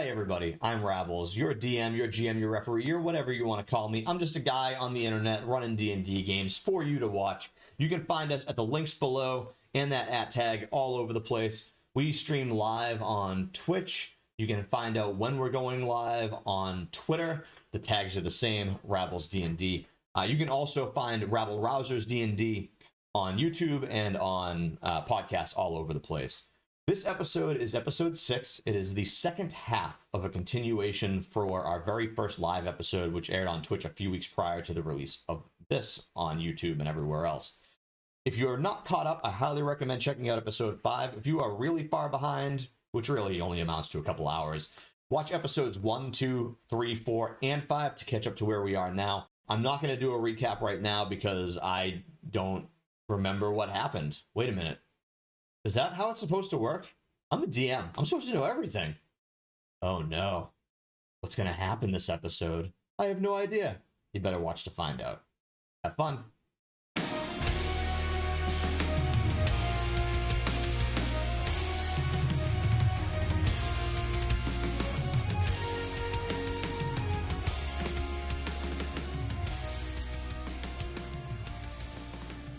Hey everybody, I'm Rabbles, your DM, your GM, your referee, your whatever you want to call me. I'm just a guy on the internet running D&D games for you to watch. You can find us at the links below and that @ all over the place. We stream live on Twitch. You can find out when we're going live on Twitter. The tags are the same, Rabbles D&D. You can also find Rabble Rouzers D&D on YouTube and on podcasts all over the place. This episode is episode 6. It is the second half of a continuation for our very first live episode, which aired on Twitch a few weeks prior to the release of this on YouTube and everywhere else. If you're not caught up, I highly recommend checking out episode 5. If you are really far behind, which really only amounts to a couple hours, watch episodes 1, 2, 3, 4, and 5 to catch up to where we are now. I'm not going to do a recap right now because I don't remember what happened. Wait a minute. Is that how it's supposed to work? I'm the DM. I'm supposed to know everything. Oh no. What's going to happen this episode? I have no idea. You better watch to find out. Have fun.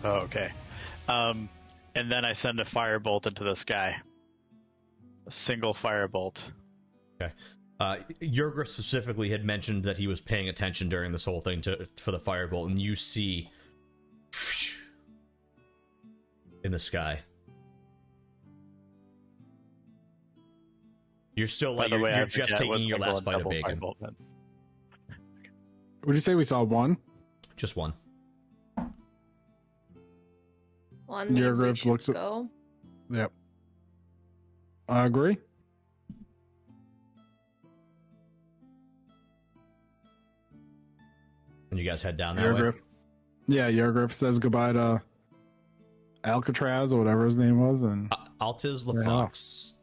Oh, okay. And then I send a firebolt into the sky. A single firebolt. Okay. Yurgriff specifically had mentioned that he was paying attention during this whole thing for the firebolt, and you see in the sky. You're still like you're just taking your last bite of bacon. What did you say? We saw one? Just one. One means we should go. Yep. I agree. And you guys head down that way? Yeah, Yurgriff says goodbye to Alcatraz or whatever his name was, and Altiz the Fox.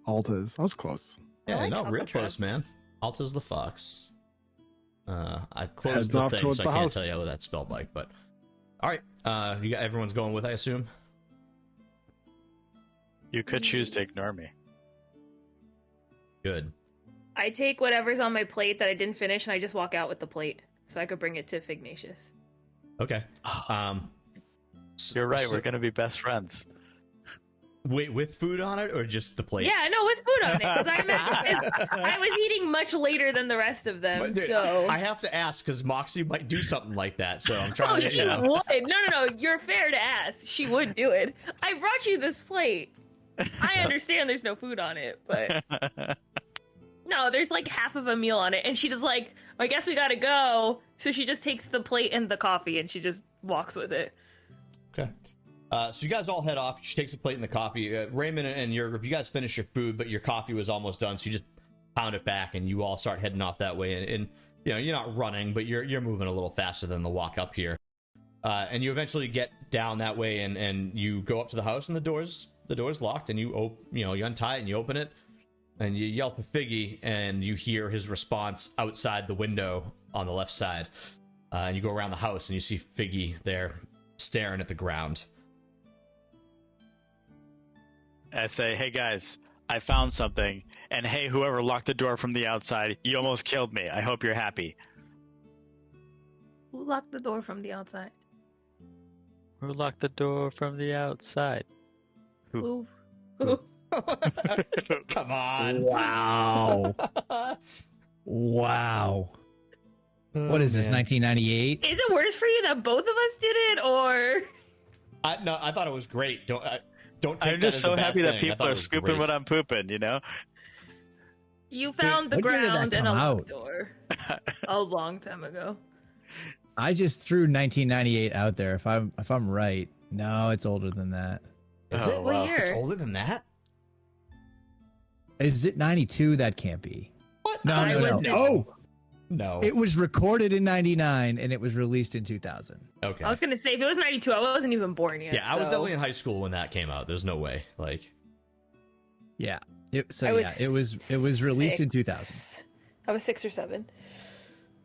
Altiz. I was close. Yeah, like no, real Alcatraz. close, man. Altiz the Fox. I closed Heads the off thing, towards so I the can't house. tell you what that spelled like, but... Alright, you got everyone's going with, I assume? You could choose to ignore me. Good. I take whatever's on my plate that I didn't finish, and I just walk out with the plate, so I could bring it to Fignacious. Okay. You're right, we're gonna be best friends. Wait, with food on it, or just the plate? Yeah, no, with food on it, because I imagine I was eating much later than the rest of them, But, dude, so... I have to ask, because Moxie might do something like that, so I'm trying Oh, to, she you know... would. No, you're fair to ask. She would do it. I brought you this plate. I understand there's no food on it, but... No, there's like half of a meal on it, and she just like, I guess we gotta go. So she just takes the plate and the coffee, and she just walks with it. Okay. So you guys all head off. She takes a plate and the coffee. Raymond and Yurgriff, you guys finish your food, but your coffee was almost done, so you just pound it back, and you all start heading off that way. And you know, you're not running, but you're moving a little faster than the walk up here. And you eventually get down that way, and you go up to the house, and the door's locked, and you untie it and you open it, and you yell for Figgy, and you hear his response outside the window on the left side. And you go around the house, and you see Figgy there staring at the ground. I say, hey guys, I found something, and hey, whoever locked the door from the outside, you almost killed me. I hope you're happy. Who locked the door from the outside? Who locked the door from the outside? Who? Come on. Wow. Wow. What is this, 1998? Is it worse for you that both of us did it, or? No, I thought it was great. Don't take I'm that just as so a bad happy thing. that I people thought it are was scooping great. what I'm pooping, you know? You found the When did that ground and a come locked out? door a long time ago. I just threw 1998 out there. If I'm right, no, it's older than that. Is Oh, it? What wow. year? It's older than that? Is it 92? That can't be. What? No, I no, no. would- Oh, No. it was recorded in 99 and it was released in 2000. Okay. I was gonna say, if it was 92, I wasn't even born yet. Yeah, I was so- definitely in high school when that came out. There's no way. Like, Yeah. I It was released in 2000. I was 6 or 7.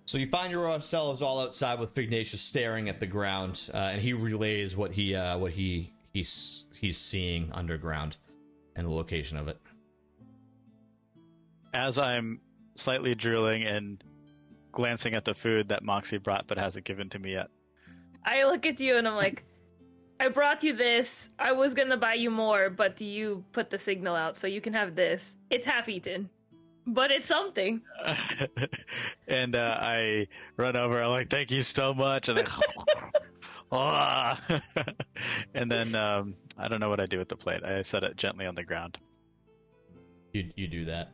so you find yourselves all outside with Fignacious staring at the ground, and he relays what he's seeing underground and the location of it. As I'm slightly drooling and glancing at the food that Moxie brought but hasn't given to me yet. I look at you and I'm like, I brought you this. I was gonna buy you more, but do you put the signal out so you can have this? It's half eaten, but it's something. And I run over. I'm like, thank you so much. And and then I don't know what I do with the plate. I set it gently on the ground. You do that.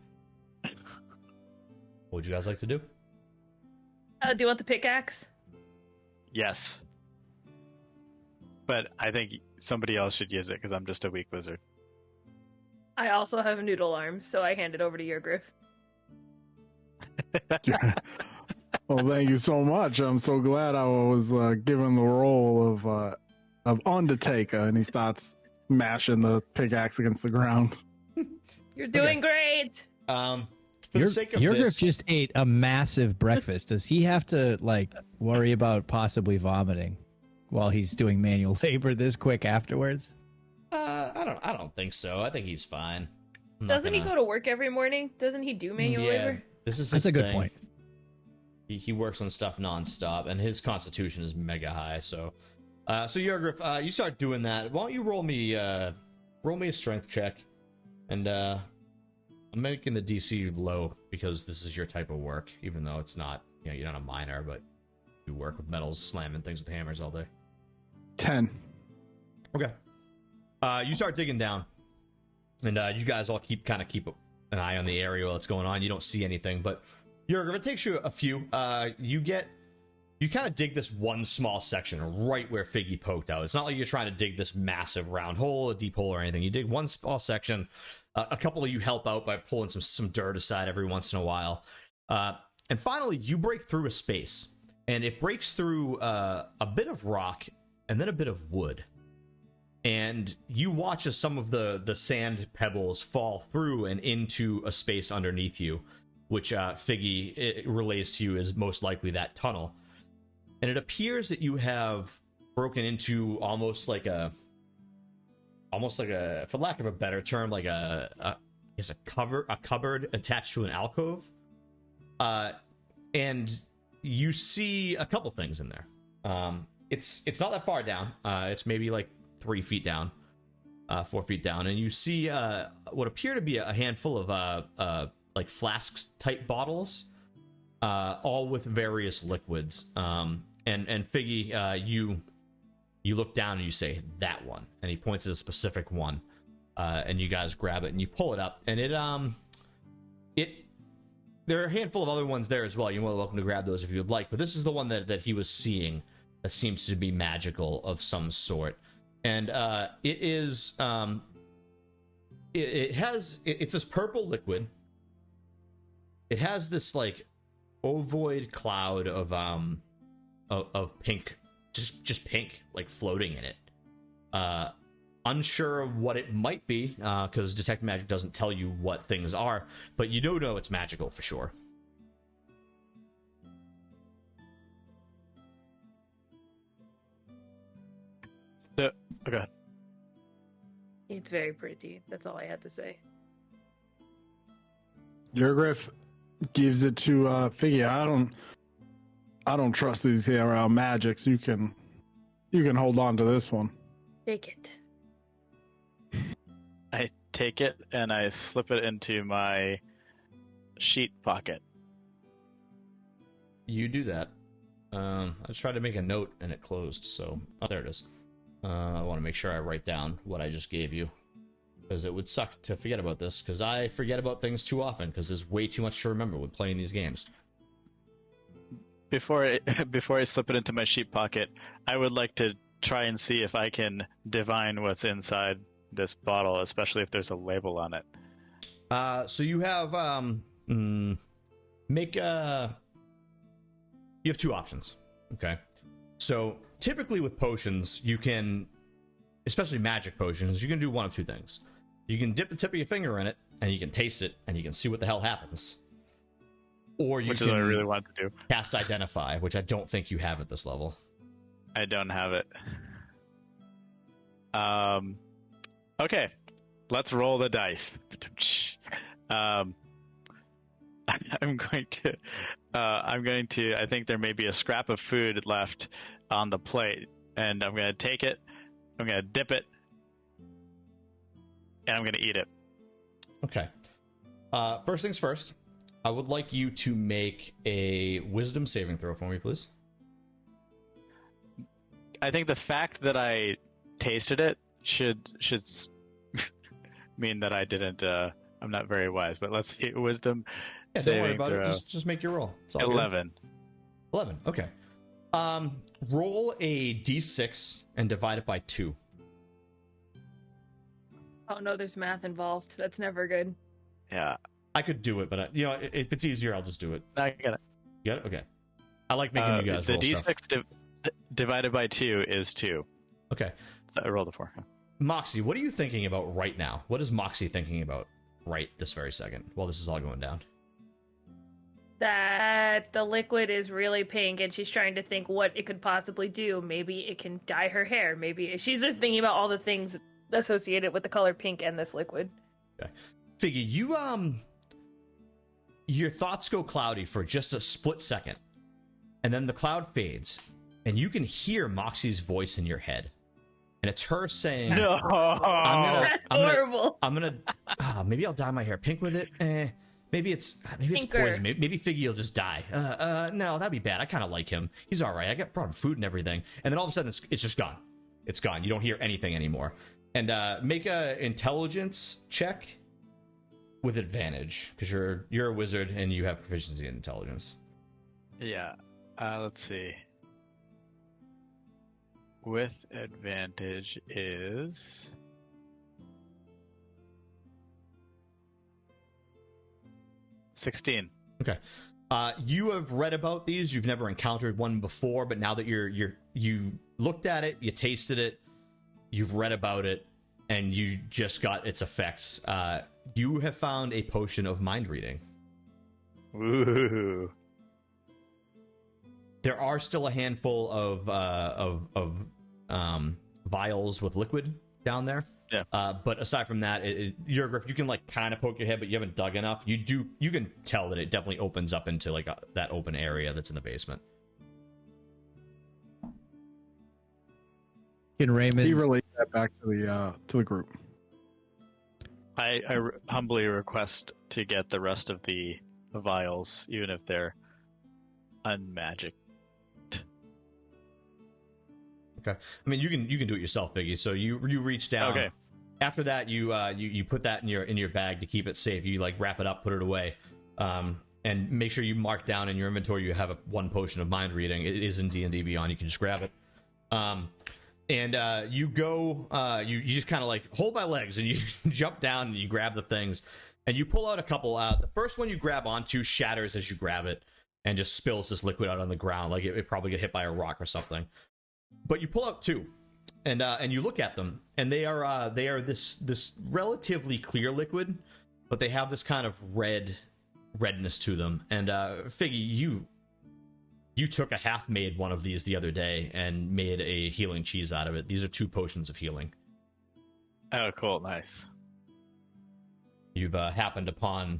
What would you guys like to do? Do you want the pickaxe? Yes. But I think somebody else should use it because I'm just a weak wizard. I also have noodle arms, so I hand it over to Yurgriff. Well, thank you so much. I'm so glad I was given the role of Undertaker, and he starts mashing the pickaxe against the ground. You're doing great. For the sake of Yurgriff this, just ate a massive breakfast. Does he have to worry about possibly vomiting while he's doing manual labor this quick afterwards? I don't think so. I think he's fine. Doesn't he go to work every morning? Doesn't he do manual labor? This is That's his a good thing. point. He works on stuff nonstop, and his constitution is mega high. So Yurgriff, you start doing that. Why don't you roll me a strength check, and I'm making the DC low because this is your type of work, even though it's not. You're not a miner, but you work with metals, slamming things with hammers all day. 10. Okay. You start digging down, and you guys all keep an eye on the area while it's going on. You don't see anything, but Yurgriff, it takes you a few. You kind of dig this one small section right where Figgy poked out. It's not like you're trying to dig this massive round hole, a deep hole, or anything. You dig one small section. A couple of you help out by pulling some dirt aside every once in a while. And finally, you break through a space, and it breaks through a bit of rock and then a bit of wood. And you watch as some of the sand pebbles fall through and into a space underneath you, which Figgy relays to you is most likely that tunnel. And it appears that you have broken into almost like a, for lack of a better term, like a cupboard attached to an alcove. And you see a couple things in there. It's not that far down. It's maybe like 3 feet down, 4 feet down, and you see what appear to be a handful of like flasks type bottles, all with various liquids. And Figgy, you look down and you say that one, and he points at a specific one, and you guys grab it and you pull it up, and there are a handful of other ones there as well. You're more than welcome to grab those if you would like, but this is the one that he was seeing that seems to be magical of some sort. And it is it's this purple liquid. It has this like ovoid cloud of pink, just pink, like floating in it. Unsure of what it might be, because detect magic doesn't tell you what things are, but you do know it's magical for sure. Okay. It's very pretty. That's all I had to say. Yurgriff gives it to Figgy. I don't trust these here magics. You can hold on to this one. Take it. I take it and I slip it into my sheet pocket. You do that. I just tried to make a note and it closed, so there it is. I want to make sure I write down what I just gave you, because it would suck to forget about this, because I forget about things too often, because there's way too much to remember when playing these games. Before I slip it into my sheet pocket, I would like to try and see if I can divine what's inside this bottle, especially if there's a label on it. So you have you have two options. Okay. So typically with potions, you can, especially magic potions, you can do one of two things. You can dip the tip of your finger in it, and you can taste it, and you can see what the hell happens. Or you which can is what I really want to do. cast Identify, which I don't think you have at this level. I don't have it. Okay, let's roll the dice. I'm going to. I think there may be a scrap of food left on the plate, and I'm going to take it. I'm going to dip it, and I'm going to eat it. Okay. First things first, I would like you to make a wisdom saving throw for me, please. I think the fact that I tasted it should mean that I didn't. I'm not very wise, but let's see. Wisdom. Yeah, don't worry about it. Just make your roll. It's all 11. Good. 11. Okay. Roll a d6 and divide it by 2. Oh no, there's math involved. That's never good. Yeah. I could do it, but if it's easier, I'll just do it. I got it. You got it? Okay. I like making you guys roll the stuff. d6 divided by 2 is 2. Okay. So I rolled a 4. Moxie, what are you thinking about right now? What is Moxie thinking about right this very second while this is all going down? That the liquid is really pink and she's trying to think what it could possibly do. Maybe it can dye her hair. Maybe she's just thinking about all the things associated with the color pink and this liquid. Okay. Figgy, you your thoughts go cloudy for just a split second, and then the cloud fades, and you can hear Moxie's voice in your head, and it's her saying, "No, that's horrible. Maybe I'll dye my hair pink with it. Maybe it's poison. Maybe Figgy will just die. No, that'd be bad. I kind of like him. He's all right. I brought him food and everything, and then all of a sudden it's just gone. It's gone. You don't hear anything anymore. And make a intelligence check with advantage, because you're a wizard and you have proficiency in intelligence. Yeah. Let's see. With advantage is 16. Okay. You have read about these. You've never encountered one before, but now that you looked at it, you tasted it, you've read about it, and you just got its effects. You have found a potion of mind reading. Ooh. There are still a handful of vials with liquid down there. Yeah. But aside from that, Yurgriff, you can like kind of poke your head, but you haven't dug enough. You can tell that it definitely opens up into like that open area that's in the basement. Can Raymond? He relayed that back to the group. I humbly request to get the rest of the vials, even if they're unmagicked. Okay. I mean, you can do it yourself, Biggie. So you reach down. Okay. After that, you put that in your bag to keep it safe. You like wrap it up, put it away, and make sure you mark down in your inventory you have one potion of mind reading. It is in D&D Beyond. You can just grab it. And you go. You just kind of like hold my legs and you jump down and you grab the things and you pull out a couple. The first one you grab onto shatters as you grab it and just spills this liquid out on the ground. Like it probably get hit by a rock or something. But you pull out two, and you look at them, and they are this relatively clear liquid, but they have this kind of redness to them. And Figgy, you took a half-made one of these the other day and made a healing cheese out of it. These are 2 potions of healing. Oh, cool, nice. You've happened upon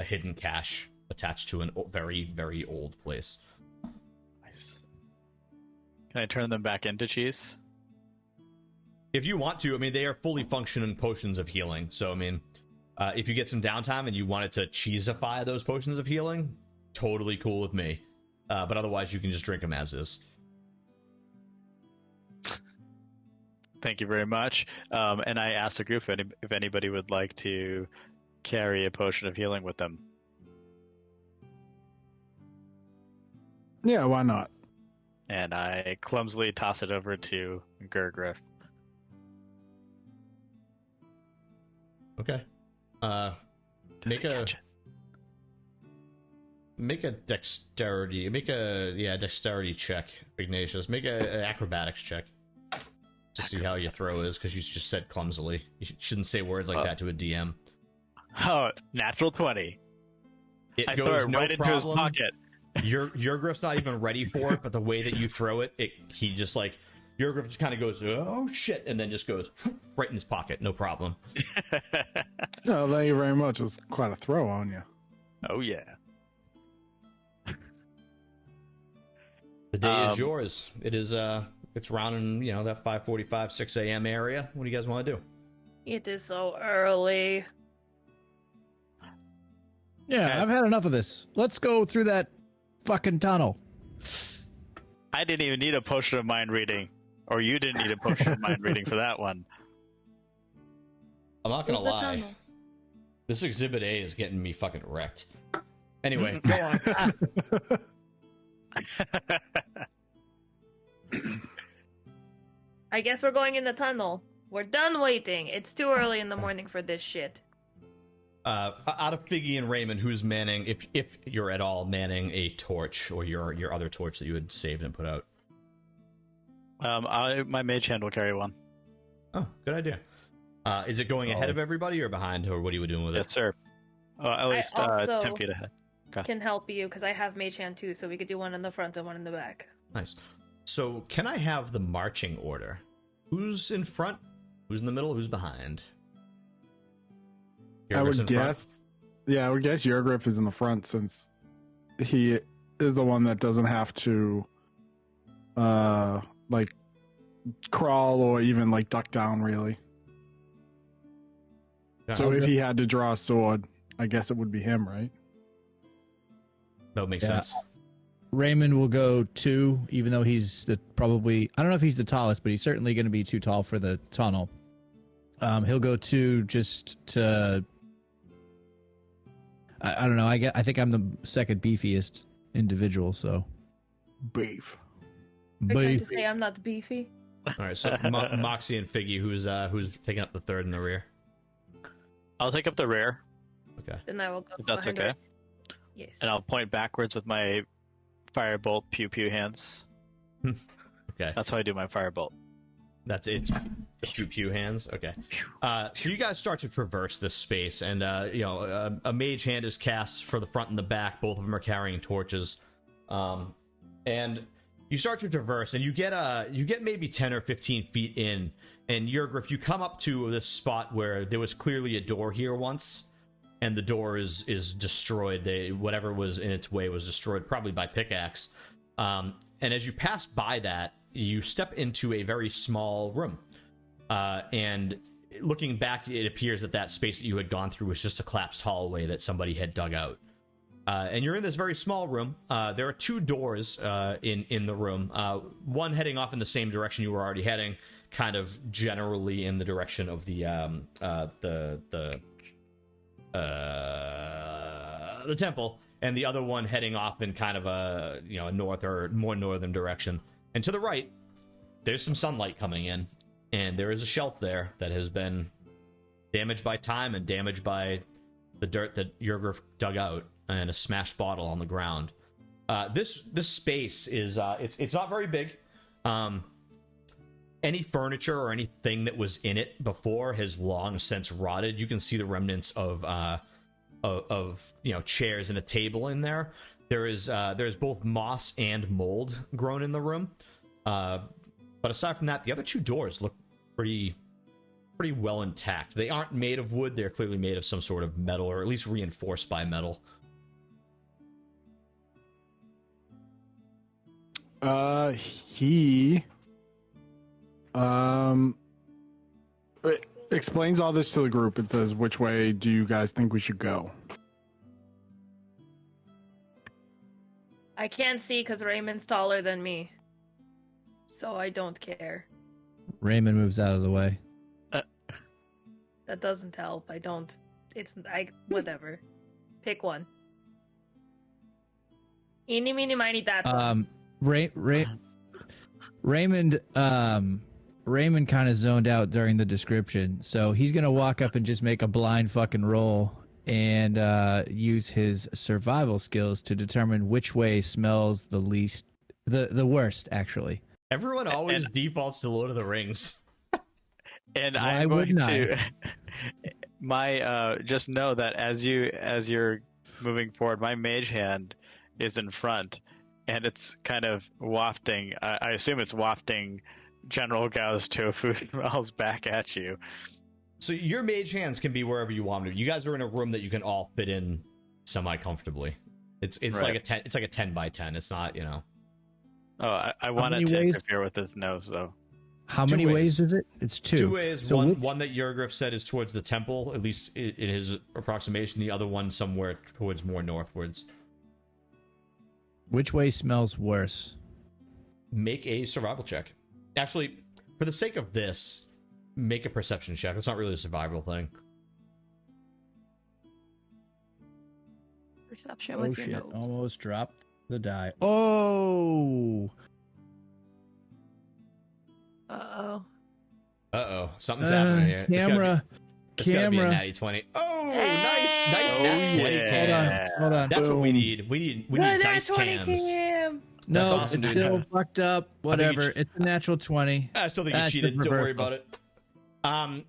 a hidden cache attached to a very, very old place. Nice. Can I turn them back into cheese? If you want to, I mean, they are fully functioning potions of healing. So, I mean, if you get some downtime and you wanted to cheesify those potions of healing, totally cool with me. But otherwise, you can just drink them as is. Thank you very much. And I asked the group if anybody would like to carry a potion of healing with them. Yeah, why not? And I clumsily toss it over to Yurgriff. Okay. Make a dexterity. Dexterity check, Fignacious. Make a acrobatics check to see how your throw is, because you just said clumsily. You shouldn't say words like that to a DM. Oh, natural 20. I throw it right into his pocket. Yurgriff's not even ready for it, but the way that you throw it, he just like Yurgriff just kind of goes, oh shit, and then just goes right in his pocket, no problem. No, thank you very much. It's quite a throw on you. Oh yeah. The day is yours. It is it's around in, that 5:45, 6 a.m. area. What do you guys want to do? It is so early. Yeah, I've had enough of this. Let's go through that fucking tunnel. I didn't even need a potion of mind reading. Or you didn't need a potion of mind reading for that one. I'm not gonna lie. This Exhibit A is getting me fucking wrecked. Anyway, go on. I guess we're going in the tunnel. We're done waiting. It's too early in the morning for this shit. Out of Figgy and Raymond, who's manning, if you're at all manning a torch, or your other torch that you had saved and put out? My mage hand will carry one. Oh, good idea. Is it going ahead of everybody or behind, or what are you doing with it? Yes, sir. At least I 10 feet ahead. Okay. Can help you because I have mage hand too, so we could do one in the front and one in the back. Nice. So, can I have the marching order? Who's in front? Who's in the middle? Who's behind? I would guess. Yeah, I would guess Yurgriff is in the front since he is the one that doesn't have to, like, crawl or even like duck down really. Yeah, so if he had to draw a sword, I guess it would be him, right? That would make sense. Raymond will go 2, even though he's probably, I don't know if he's the tallest, but he's certainly going to be too tall for the tunnel. He'll go 2 just to, I don't know. I think I'm the second beefiest individual, so beef. Are you trying to say I'm not beefy? All right, so Moxie and Figgy, who's taking up the third in the rear? I'll take up the rear. Okay. Then I will go. If that's okay. Yes. And I'll point backwards with my firebolt pew pew hands. Okay. That's how I do my firebolt. That's it. Pew pew hands. Okay. So you guys start to traverse this space, and a mage hand is cast for the front and the back. Both of them are carrying torches, and you start to traverse, and you get maybe 10 or 15 feet in, and Yurgriff, you come up to this spot where there was clearly a door here once, and the door is destroyed. Whatever was in its way was destroyed, probably by pickaxe. And as you pass by that, you step into a very small room. And looking back, it appears that space that you had gone through was just a collapsed hallway that somebody had dug out. And you're in this very small room. There are 2 doors in the room. One heading off in the same direction you were already heading, kind of generally in the direction of the temple, and the other one heading off in kind of a north or more northern direction. And to the right, there's some sunlight coming in, and there is a shelf there that has been damaged by time and damaged by the dirt that Yurgriff dug out, and a smashed bottle on the ground. This space is it's not very big. Any furniture or anything that was in it before has long since rotted. You can see the remnants of chairs and a table in there. There's both moss and mold grown in the room. But aside from that, the other 2 doors look pretty well intact. They aren't made of wood. They're clearly made of some sort of metal, or at least reinforced by metal. He explains all this to the group and says, which way do you guys think we should go? I can't see because Raymond's taller than me. So I don't care. Raymond moves out of the way. That doesn't help. I don't. Whatever. Pick one. Eeny, meeny, miny, that one. Raymond kind of zoned out during the description, so he's gonna walk up and just make a blind fucking roll and use his survival skills to determine which way smells the worst, actually. Everyone always defaults to Lord of the Rings. And I'm going to just know that as you're moving forward, my mage hand is in front, and it's kind of wafting. I assume it's wafting General Gao's tofu smells back at you. So your mage hands can be wherever you want them to. You guys are in a room that you can all fit in semi comfortably. It's right. It's like a 10 by 10. It's not, Oh, I want to many take ways? a beer with his nose, though. How Two many ways ways. is it? It's two. Two ways. So one which- one that Yurgriff said is towards the temple, at least in his approximation. The other one somewhere towards more northwards. Which way smells worse? Make a survival check. Actually, for the sake of this, make a perception check. It's not really a survival thing. Perception Oh with your shit! nose. Almost dropped the die. Oh. Uh-oh. Uh-oh. Something's happening here. Camera. It's gotta be a Camera. natty 20. Oh, nice Hey! nat 20 yeah. cam. Hold on. That's what we Boom. need. We need Good, dice nat 20 cams. cam. No, That's awesome, it's dude. still fucked up. Whatever. you It's a natural 20. I still think you That's cheated. the Don't worry reversal. about it.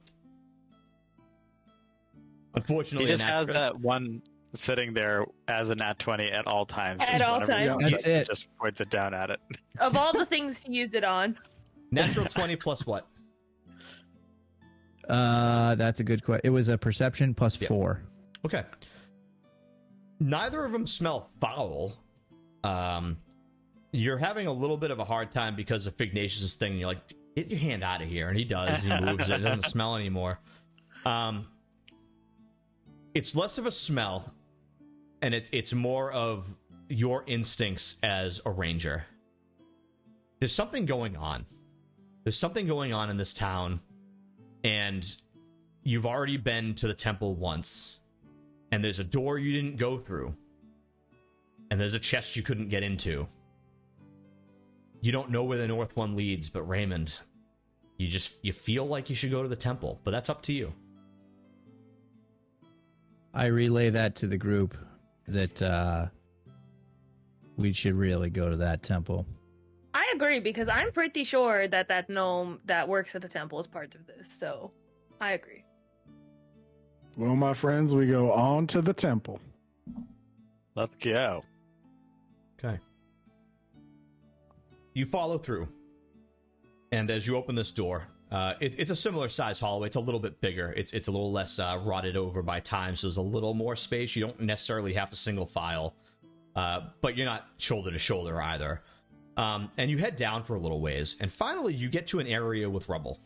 Unfortunately, He just a has natural- that one sitting there as a nat 20 at all times. At Just all whenever he times. uses That's he it. Just points it down at it. Of all the things to use it on, natural 20 plus what? That's a good question. It was a perception plus Yeah. 4. Okay. Neither of them smell foul. You're having a little bit of a hard time because of Fignacious' thing. You're like, get your hand out of here. And he does. He moves it. It doesn't smell anymore. It's less of a smell, and it's more of your instincts as a ranger. There's something going on. There's something going on in this town, and you've already been to the temple once, and there's a door you didn't go through, and there's a chest you couldn't get into. You don't know where the north one leads, but Raymond, you feel like you should go to the temple, but that's up to you. I relay that to the group that we should really go to that temple. I agree because I'm pretty sure that that gnome that works at the temple is part of this. So, I agree. Well, my friends, we go on to the temple. Let's go. Okay. You follow through, and as you open this door, it's a similar size hallway. It's a little bit bigger. It's a little less rotted over by time, so there's a little more space. You don't necessarily have to single file, but you're not shoulder to shoulder either. And you head down for a little ways, and finally you get to an area with rubble.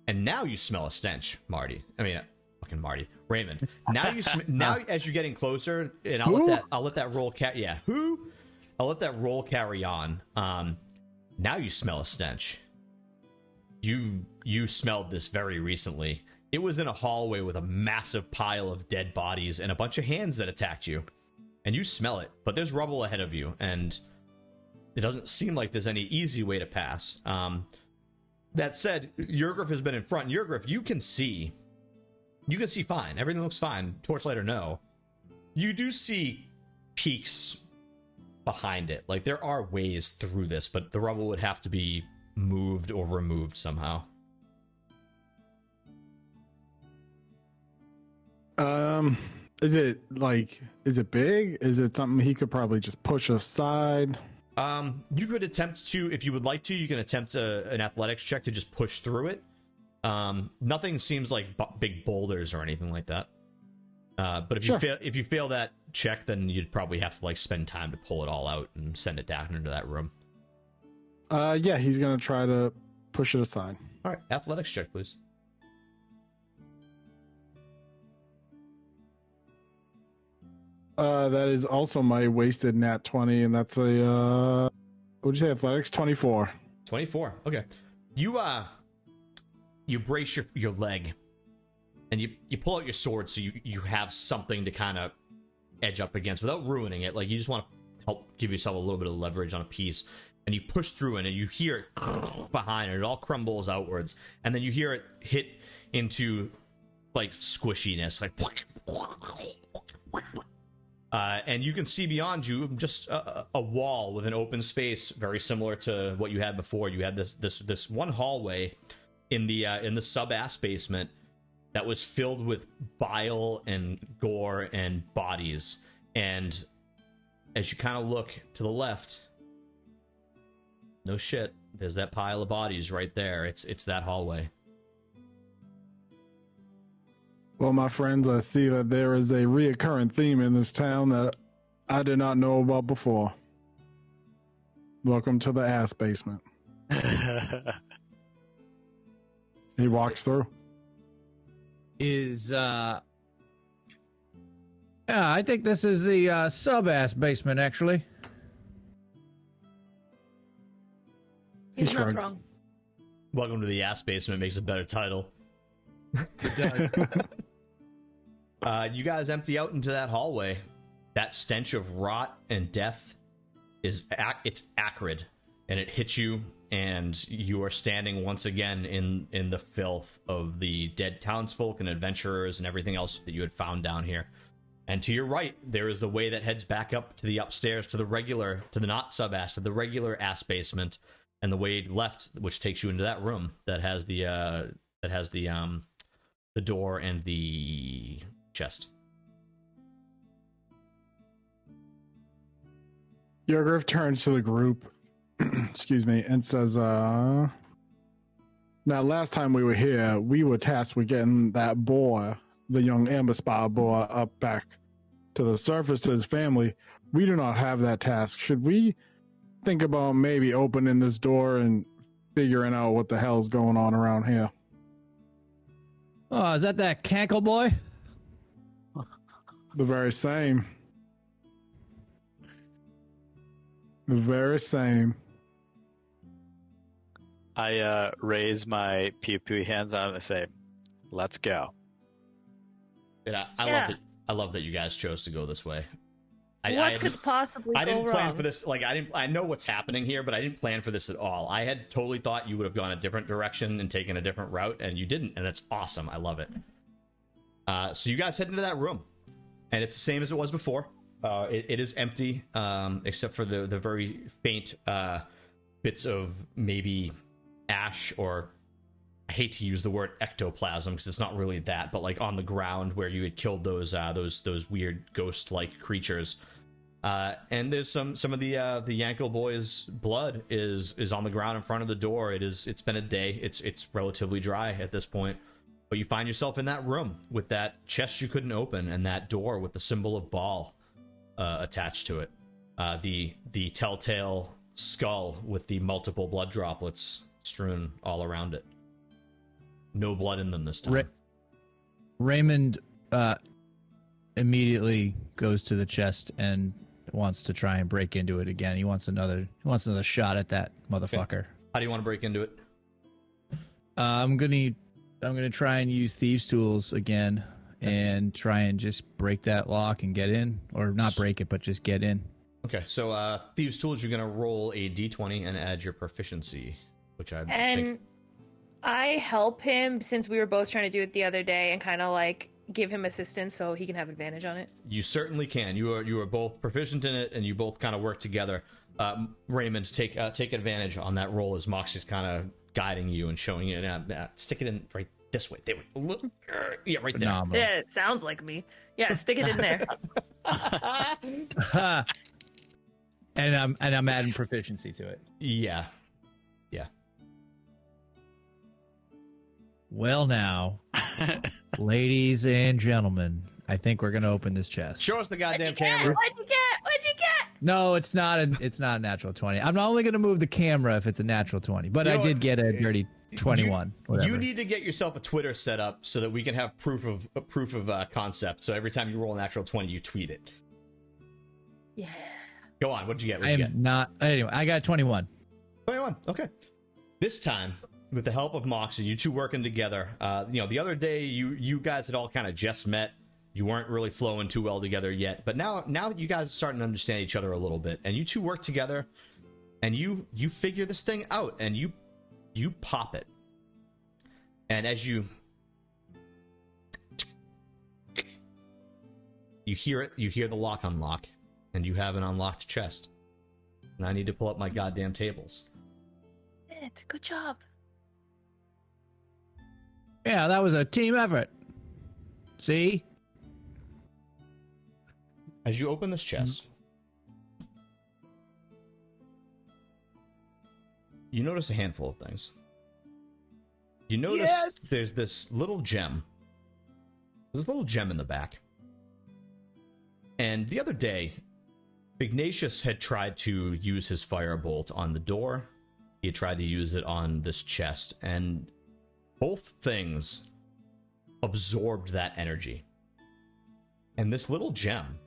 And now you smell a stench, Marty. I mean, fucking Marty, Raymond. Now now as you're getting closer, and I'll let that roll I'll let that roll carry on. Now you smell a stench. You smelled this very recently. It was in a hallway with a massive pile of dead bodies and a bunch of hands that attacked you. And you smell it, but there's rubble ahead of you, and it doesn't seem like there's any easy way to pass. That said, Yurgriff has been in front. Yurgriff, you can see fine. Everything looks fine, torchlight or no. You do see peaks behind it. Like, there are ways through this, but the rubble would have to be moved or removed somehow. Is it big? Is it something he could probably just push aside? You could attempt to, if you would like to, you can attempt an athletics check to just push through it. Nothing seems like big boulders or anything like that. But if you fail that check, then you'd probably have to spend time to pull it all out and send it down into that room. Yeah, he's gonna try to push it aside. All right, athletics check, please. That is also my wasted nat 20, and that's a what'd you say, athletics? 24. 24. Okay. You brace your leg, and you pull out your sword so you have something to kind of edge up against without ruining it. Like, you just want to help give yourself a little bit of leverage on a piece, and you push through it, and you hear it behind it. It all crumbles outwards, and then you hear it hit into squishiness, and you can see beyond you just a wall with an open space, very similar to what you had before. You had this one hallway in the sub-ass basement that was filled with bile and gore and bodies. And as you kind of look to the left, no shit, there's that pile of bodies right there. It's that hallway. Well, my friends, I see that there is a reoccurring theme in this town that I did not know about before. Welcome to the ass basement. He walks through. Yeah, I think this is the sub-ass basement, actually. He He's not shrugs. wrong. Welcome to the ass basement makes a better title. You guys empty out into that hallway. That stench of rot and death it's acrid, and it hits you, and you are standing once again in the filth of the dead townsfolk and adventurers and everything else that you had found down here. And to your right, there is the way that heads back up to the upstairs to the not sub-ass, to the regular ass basement, and the way left, which takes you into that room that has the door and the chest. Yurgriff turns to the group, excuse me, and says, now last time we were here, we were tasked with getting that boy, the young amber spire boy, up back to the surface to his family. We do not have that task. Should we think about maybe opening this door and figuring out what the hell's going on around here? Oh, is that cankle boy? The very same. The very same. I raise my pew hands on and I say, "Let's go." Yeah, I love that you guys chose to go this way. What could possibly I didn't go plan wrong? for this. Like, I know what's happening here, but I didn't plan for this at all. I had totally thought you would have gone a different direction and taken a different route, and you didn't, and that's awesome. I love it. So you guys head into that room, and it's the same as it was before. It is empty, except for the very faint bits of maybe ash, or I hate to use the word ectoplasm because it's not really that, but like on the ground where you had killed those weird ghost-like creatures. And there's some of the Yankel boys' blood is on the ground in front of the door. It's been a day. It's relatively dry at this point, but you find yourself in that room with that chest you couldn't open and that door with the symbol of Baal attached to it. The telltale skull with the multiple blood droplets strewn all around it. No blood in them this time. Raymond immediately goes to the chest and wants to try and break into it again. He wants another shot at that motherfucker. Okay. How do you want to break into it? I'm gonna try and use thieves' tools again and try and just break that lock and get in, or not break it, but just get in. Okay, so thieves' tools, you're gonna roll a d20 and add your proficiency, which I And think... I help him since we were both trying to do it the other day and kind of like give him assistance so he can have advantage on it. You certainly can. You are both proficient in it, and you both kind of work together. Raymond, take advantage on that roll as Moxie's kind of guiding you and showing you. Stick it in right this way. There we go. Yeah, right there. Phenomenal. Yeah, it sounds like me. Yeah, stick it in there. And I'm adding proficiency to it. Yeah. Well, now, ladies and gentlemen, I think we're gonna open this chest. Show us the goddamn What'd you get? camera. What'd you get? No, it's not a natural 20. I'm only gonna move the camera if it's a natural 20, but You I know did what? get a dirty 21. Whatever. You need to get yourself a Twitter set up so that we can have proof of concept. So every time you roll a natural 20, you tweet it. Yeah. Go on. What'd you get? I am not. Anyway, I got 21. 21. Okay. This time, with the help of Moxie, you two working together. The other day you guys had all kind of just met. You weren't really flowing too well together yet, but now that you guys are starting to understand each other a little bit, and you two work together, and you figure this thing out, and you pop it, and as you hear it, you hear the lock unlock, and you have an unlocked chest. And I need to pull up my goddamn tables. Good job. Yeah, that was a team effort. See? As you open this chest, you notice a handful of things. You notice there's this little gem. There's this little gem in the back. And the other day, Fignacious had tried to use his firebolt on the door. He had tried to use it on this chest, and both things absorbed that energy. And this little gem,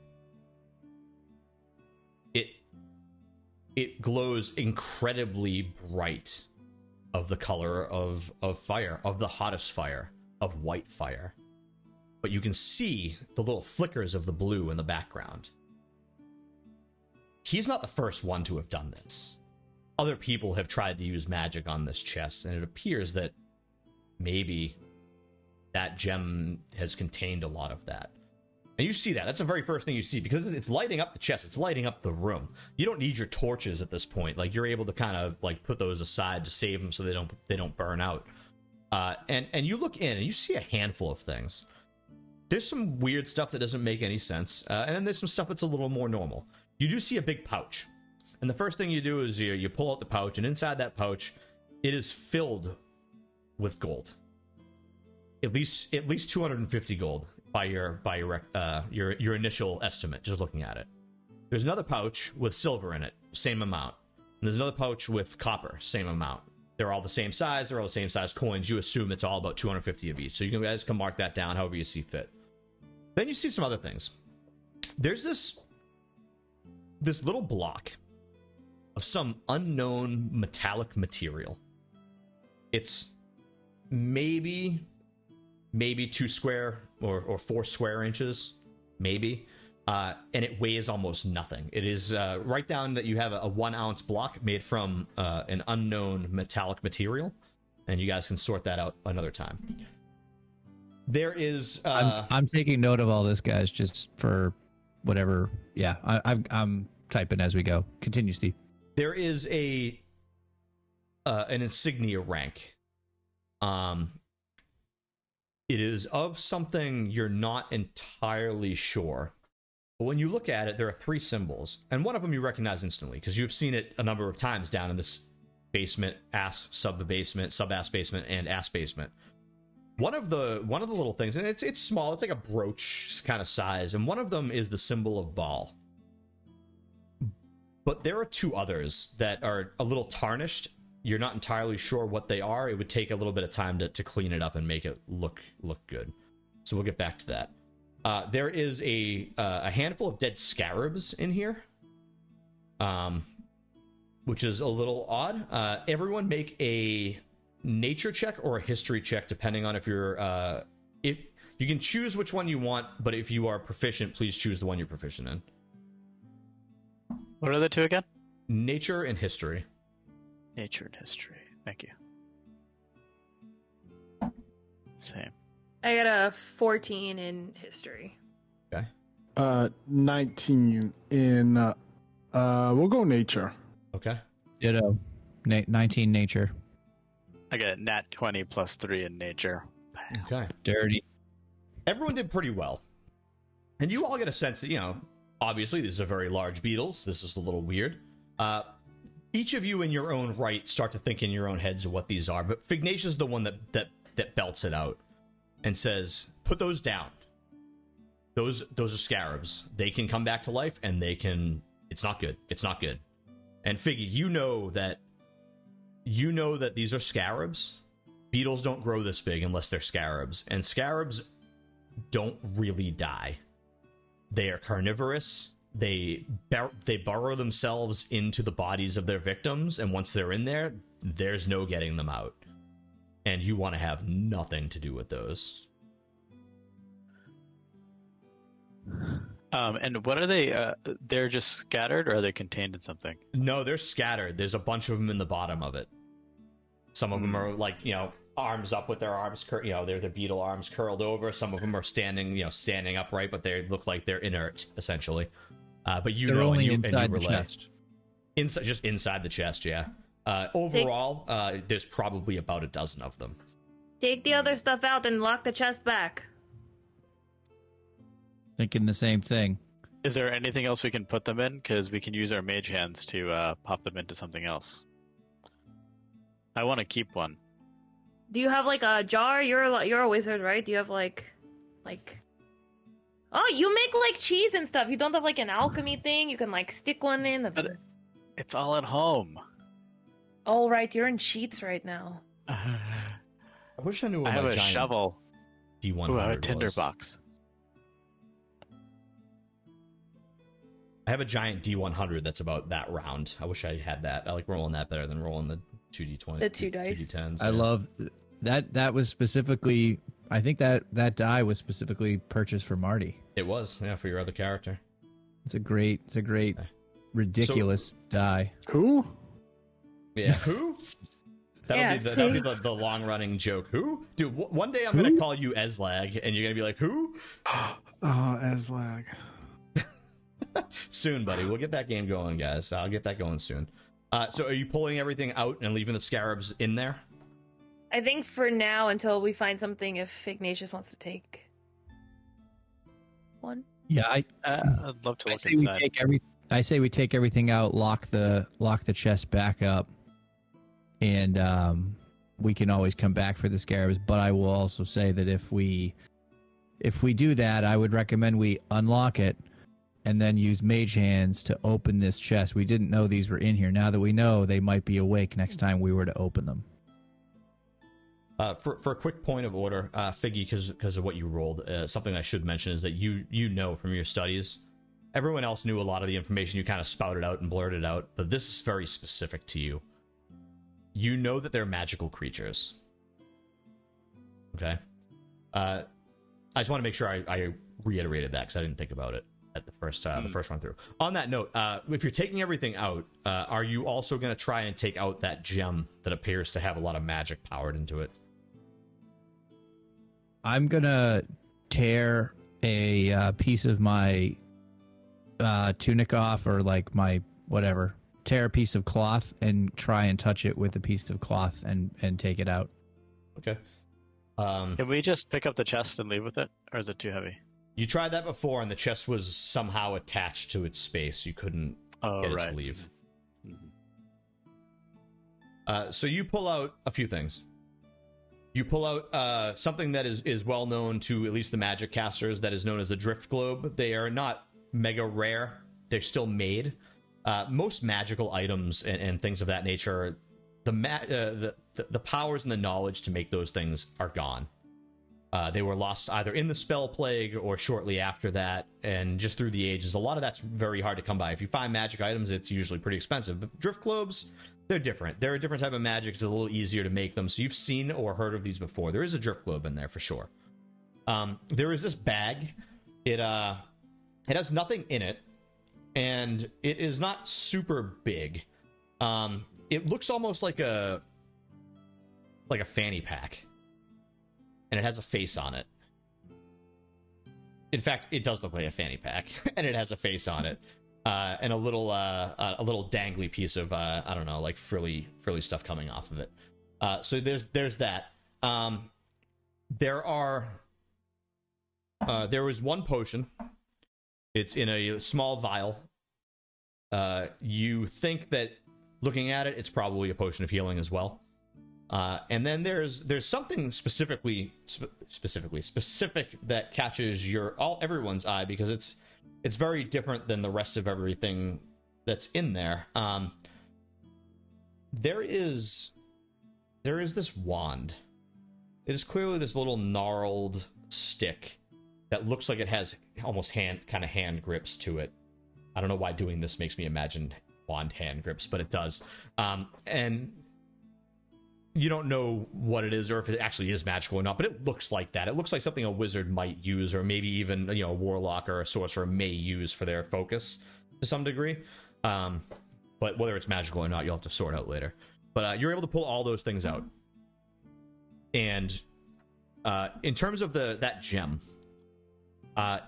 it glows incredibly bright, of the color of fire, of the hottest fire, of white fire. But you can see the little flickers of the blue in the background. He's not the first one to have done this. Other people have tried to use magic on this chest, and it appears that maybe that gem has contained a lot of that. And you see that. That's the very first thing you see, because it's lighting up the chest. It's lighting up the room. You don't need your torches at this point. Like, you're able to kind of like put those aside to save them so they don't burn out. And you look in and you see a handful of things. There's some weird stuff that doesn't make any sense, and then there's some stuff that's a little more normal. You do see a big pouch, and the first thing you do is you pull out the pouch, and inside that pouch, it is filled with gold. At least 250 gold by your initial estimate, just looking at it. There's another pouch with silver in it, same amount. And there's another pouch with copper, same amount. They're all the same size. They're all the same size coins. You assume it's all about 250 of each. So you guys can mark that down however you see fit. Then you see some other things. There's this little block of some unknown metallic material. It's maybe 2 square or 4 square inches, maybe. And it weighs almost nothing. It is write down that you have a 1 ounce block made from an unknown metallic material, and you guys can sort that out another time. There is. I'm taking note of all this, guys, just for whatever. Yeah, I'm typing as we go. Continue, Steve. There is an insignia rank. It is of something you're not entirely sure. But when you look at it, there are 3 symbols, and one of them you recognize instantly because you've seen it a number of times down in this basement, sub-ass basement, and ass basement. One of the little things, and it's small, it's like a brooch kind of size, and one of them is the symbol of Baal. But there are 2 others that are a little tarnished. You're not entirely sure what they are. It would take a little bit of time to clean it up and make it look good. So we'll get back to that. There is a handful of dead scarabs in here, which is a little odd. Everyone make a nature check or a history check, depending on if you're... if you can choose which one you want, but if you are proficient, please choose the one you're proficient in. What are the 2 again? Nature and history. Nature and history. Thank you. Same. I got a 14 in history. Okay. 19 in we'll go nature. Okay. Ditto. 19 nature. I got nat 20 plus 3 in nature. Okay. Dirty. Everyone did pretty well. And you all get a sense that, obviously these are very large beetles. This is a little weird. Each of you in your own right start to think in your own heads of what these are, but Fignacious is the one that belts it out and says, put those down. Those are scarabs. They can come back to life, and they can... It's not good. It's not good. And Figgy, you know that these are scarabs. Beetles don't grow this big unless they're scarabs, and scarabs don't really die. They are carnivorous. They burrow themselves into the bodies of their victims, and once they're in there, there's no getting them out. And you want to have nothing to do with those. And what are they? They're just scattered, or are they contained in something? No, they're scattered. There's a bunch of them in the bottom of it. Some of them are like, arms up with their arms, they're the beetle arms curled over. Some of them are standing upright, but they look like they're inert, essentially. But they're only inside the chest. Just inside the chest, yeah. Overall, there's probably about a dozen of them. Take the other stuff out and lock the chest back. Thinking the same thing. Is there anything else we can put them in? Because we can use our mage hands to pop them into something else. I want to keep one. Do you have like a jar? You're a wizard, right? Do you have like Oh, you make like cheese and stuff. You don't have like an alchemy thing. You can like stick one in. But it's all at home. Oh, right. You're in sheets right now. I wish I knew what I have my a giant shovel. D100 Ooh, I have a was. tinderbox. I have a giant D100 that's about that round. I wish I had that. I like rolling that better than rolling the 2D20. The two dice. 2D10s. I love that. That was specifically. I think that die was specifically purchased for Marty. It was, yeah, for your other character. It's a great, ridiculous die. Who? Yeah. Who? That'll be the long running joke. Who? Dude, one day I'm gonna call you Eslag, and you're gonna be like, who? Oh, Eslag. Soon, buddy. We'll get that game going, guys. I'll get that going soon. So are you pulling everything out and leaving the scarabs in there? I think for now, until we find something, if Fignacious wants to take one. Yeah, I'd love to I look say inside. I say we take everything out, lock the chest back up, and we can always come back for the scarabs. But I will also say that if we do that, I would recommend we unlock it and then use mage hands to open this chest. We didn't know these were in here. Now that we know, they might be awake next time we were to open them. For a quick point of order, Figgy, because of what you rolled, something I should mention is that you know from your studies, everyone else knew a lot of the information you kind of spouted out and blurted out, but this is very specific to you. You know that they're magical creatures. Okay? I just want to make sure I reiterated that because I didn't think about it at the first run through. On that note, if you're taking everything out, are you also going to try and take out that gem that appears to have a lot of magic powered into it? I'm gonna tear a piece of my tunic off, or like my whatever. Tear a piece of cloth and try and touch it with a piece of cloth and take it out. Okay. Can we just pick up the chest and leave with it, or is it too heavy? You tried that before, and the chest was somehow attached to its space. You couldn't get it to leave. Mm-hmm. So you pull out a few things. You pull out something that is well known to at least the magic casters, that is known as a drift globe. They are not mega rare. They're still made. Most magical items and things of that nature, the powers and the knowledge to make those things are gone. They were lost either in the spell plague or shortly after that, and just through the ages. A lot of that's very hard to come by. If you find magic items, it's usually pretty expensive. But drift globes, they're different. They're a different type of magic. It's a little easier to make them. So you've seen or heard of these before. There is a drift globe in there for sure. There is this bag. It has nothing in it, and it is not super big. It looks almost like a fanny pack, and it has a face on it. In fact, it does look like a fanny pack, and it has a face on it, and a little dangly piece of I don't know, like frilly stuff coming off of it. So there's that. There was one potion. It's in a small vial. You think that looking at it, it's probably a potion of healing as well. And then there's something specific that catches everyone's eye, because it's very different than the rest of everything that's in there. There is this wand. It is clearly this little gnarled stick that looks like it has almost hand grips to it. I don't know why doing this makes me imagine wand hand grips, but it does. And you don't know what it is or if it actually is magical or not, but it looks like that. It looks like something a wizard might use, or maybe even a warlock or a sorcerer may use for their focus to some degree. But whether it's magical or not, you'll have to sort out later. But you're able to pull all those things out. And in terms of that gem,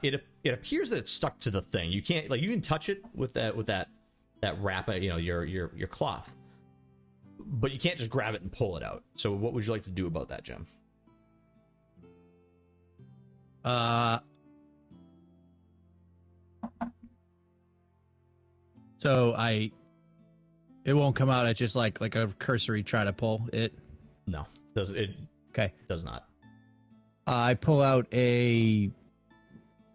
it appears that it's stuck to the thing. You can't, you can touch it with that wrap, your cloth, but you can't just grab it and pull it out. So what would you like to do about that gem? So it won't come out at just like a cursory try to pull it. No, it okay, does not. I pull out a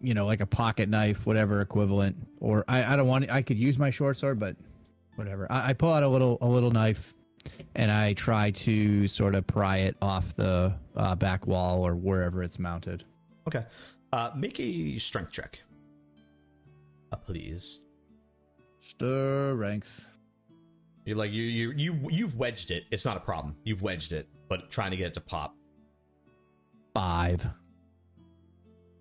like a pocket knife, whatever equivalent. Or I don't want. I could use my short sword, but whatever. I pull out a little knife, and I try to sort of pry it off the back wall or wherever it's mounted. Okay. Make a strength check. Please. Strength. You're like you've wedged it. It's not a problem. You've wedged it, but trying to get it to pop. 5.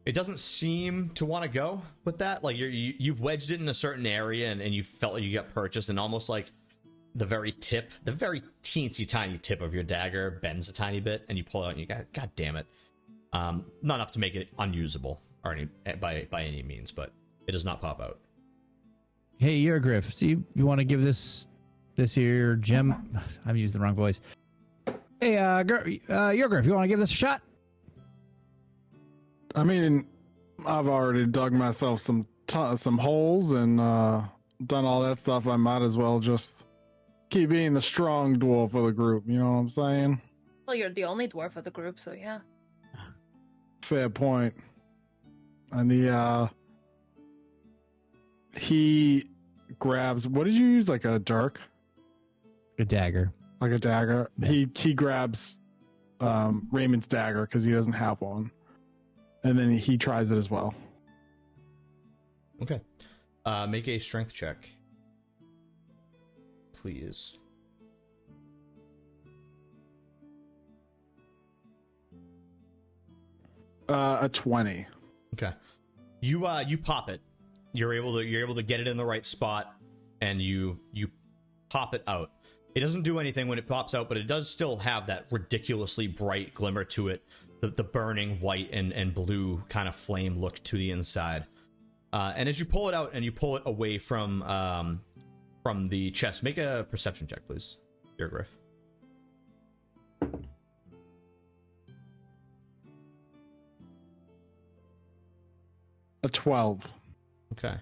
It doesn't seem to want to go with that. Like you've wedged it in a certain area, and you felt like you got purchased, and almost like the very teensy tiny tip of your dagger bends a tiny bit, and you pull it out, and you go, God damn it! Not enough to make it unusable or by any means, but it does not pop out. Hey, Yurgriff, see, you want to give this here gem? I've used the wrong voice. Hey, Yurgriff, you want to give this a shot? I mean, I've already dug myself some holes and done all that stuff. I might as well just keep being the strong dwarf of the group. You know what I'm saying? Well, you're the only dwarf of the group, so yeah. Fair point. And he grabs. What did you use? Like a dirk? A dagger. Like a dagger. Yeah. He grabs Raymond's dagger because he doesn't have one, and then he tries it as well. Okay. Make a strength check, please. A 20. Okay. You pop it. You're able to get it in the right spot, and you pop it out. It doesn't do anything when it pops out, but it does still have that ridiculously bright glimmer to it, the burning white and blue kind of flame look to the inside. And as you pull it out and you pull it away from the chest, make a perception check, please, Yurgriff. A 12. Okay.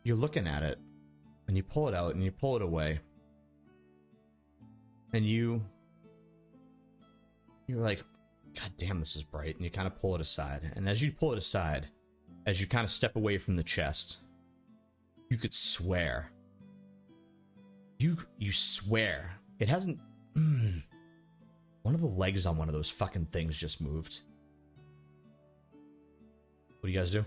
You're looking at it, and you pull it out, and you pull it away, and you're like, God damn, this is bright, and you kind of pull it aside. And as you pull it aside, as you kind of step away from the chest, you could swear. You swear. It hasn't... one of the legs on one of those fucking things just moved. What do you guys do?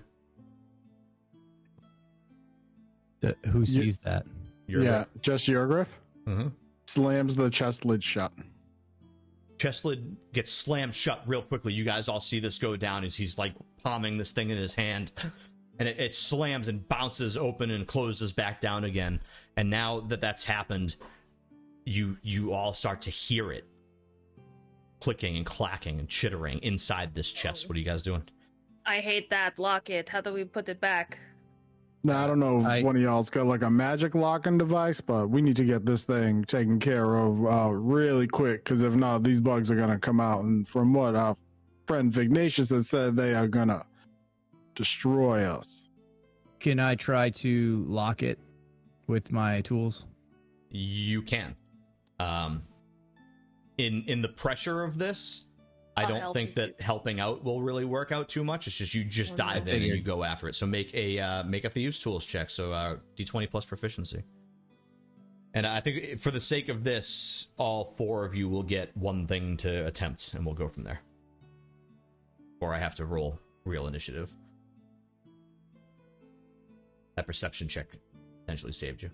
Who sees that? Yeah, just Yurgriff. Mm-hmm. Slams the chest lid shut. Chest lid gets slammed shut real quickly. You guys all see this go down as he's like palming this thing in his hand, and it slams and bounces open and closes back down again. And now that that's happened, you all start to hear it clicking and clacking and chittering inside this chest. What are you guys doing? I hate that. Lock it. How do we put it back? Now, I don't know if one of y'all's got like a magic locking device, but we need to get this thing taken care of really quick, because if not, these bugs are going to come out. And from what our friend Fignacious has said, they are going to destroy us. Can I try to lock it with my tools? You can. In the pressure of this, I don't think that helping out will really work out too much. It's just you dive in and you go after it. So make a thieves tools check. So D20 plus proficiency. And I think for the sake of this, all 4 of you will get one thing to attempt, and we'll go from there. Or I have to roll real initiative. That perception check potentially saved you.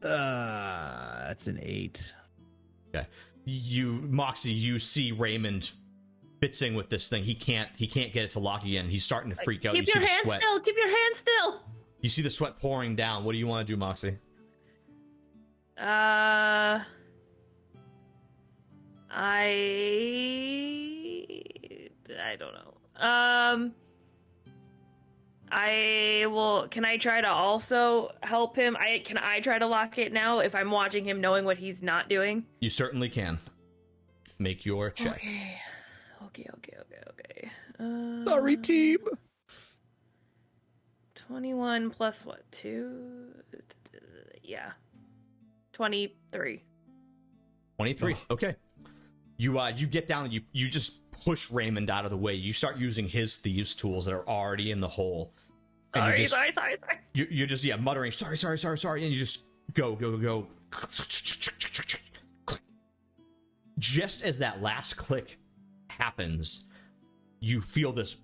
That's an 8. Okay. Moxie, you see Raymond fitzing with this thing. He can't get it to lock again. He's starting to freak out. Keep your hand still. Keep your hand still. You see the sweat pouring down. What do you want to do, Moxie? I don't know. Can I try to also help him? Can I try to lock it now if I'm watching him, knowing what he's not doing? You certainly can. Make your check. Okay. Sorry, team. 21 plus what? 2? Yeah. 23. 23. Okay. You get down and you just push Raymond out of the way. You start using his thieves' tools that are already in the hole. And Sorry. You're just muttering sorry, and you just go. Just as that last click happens, you feel this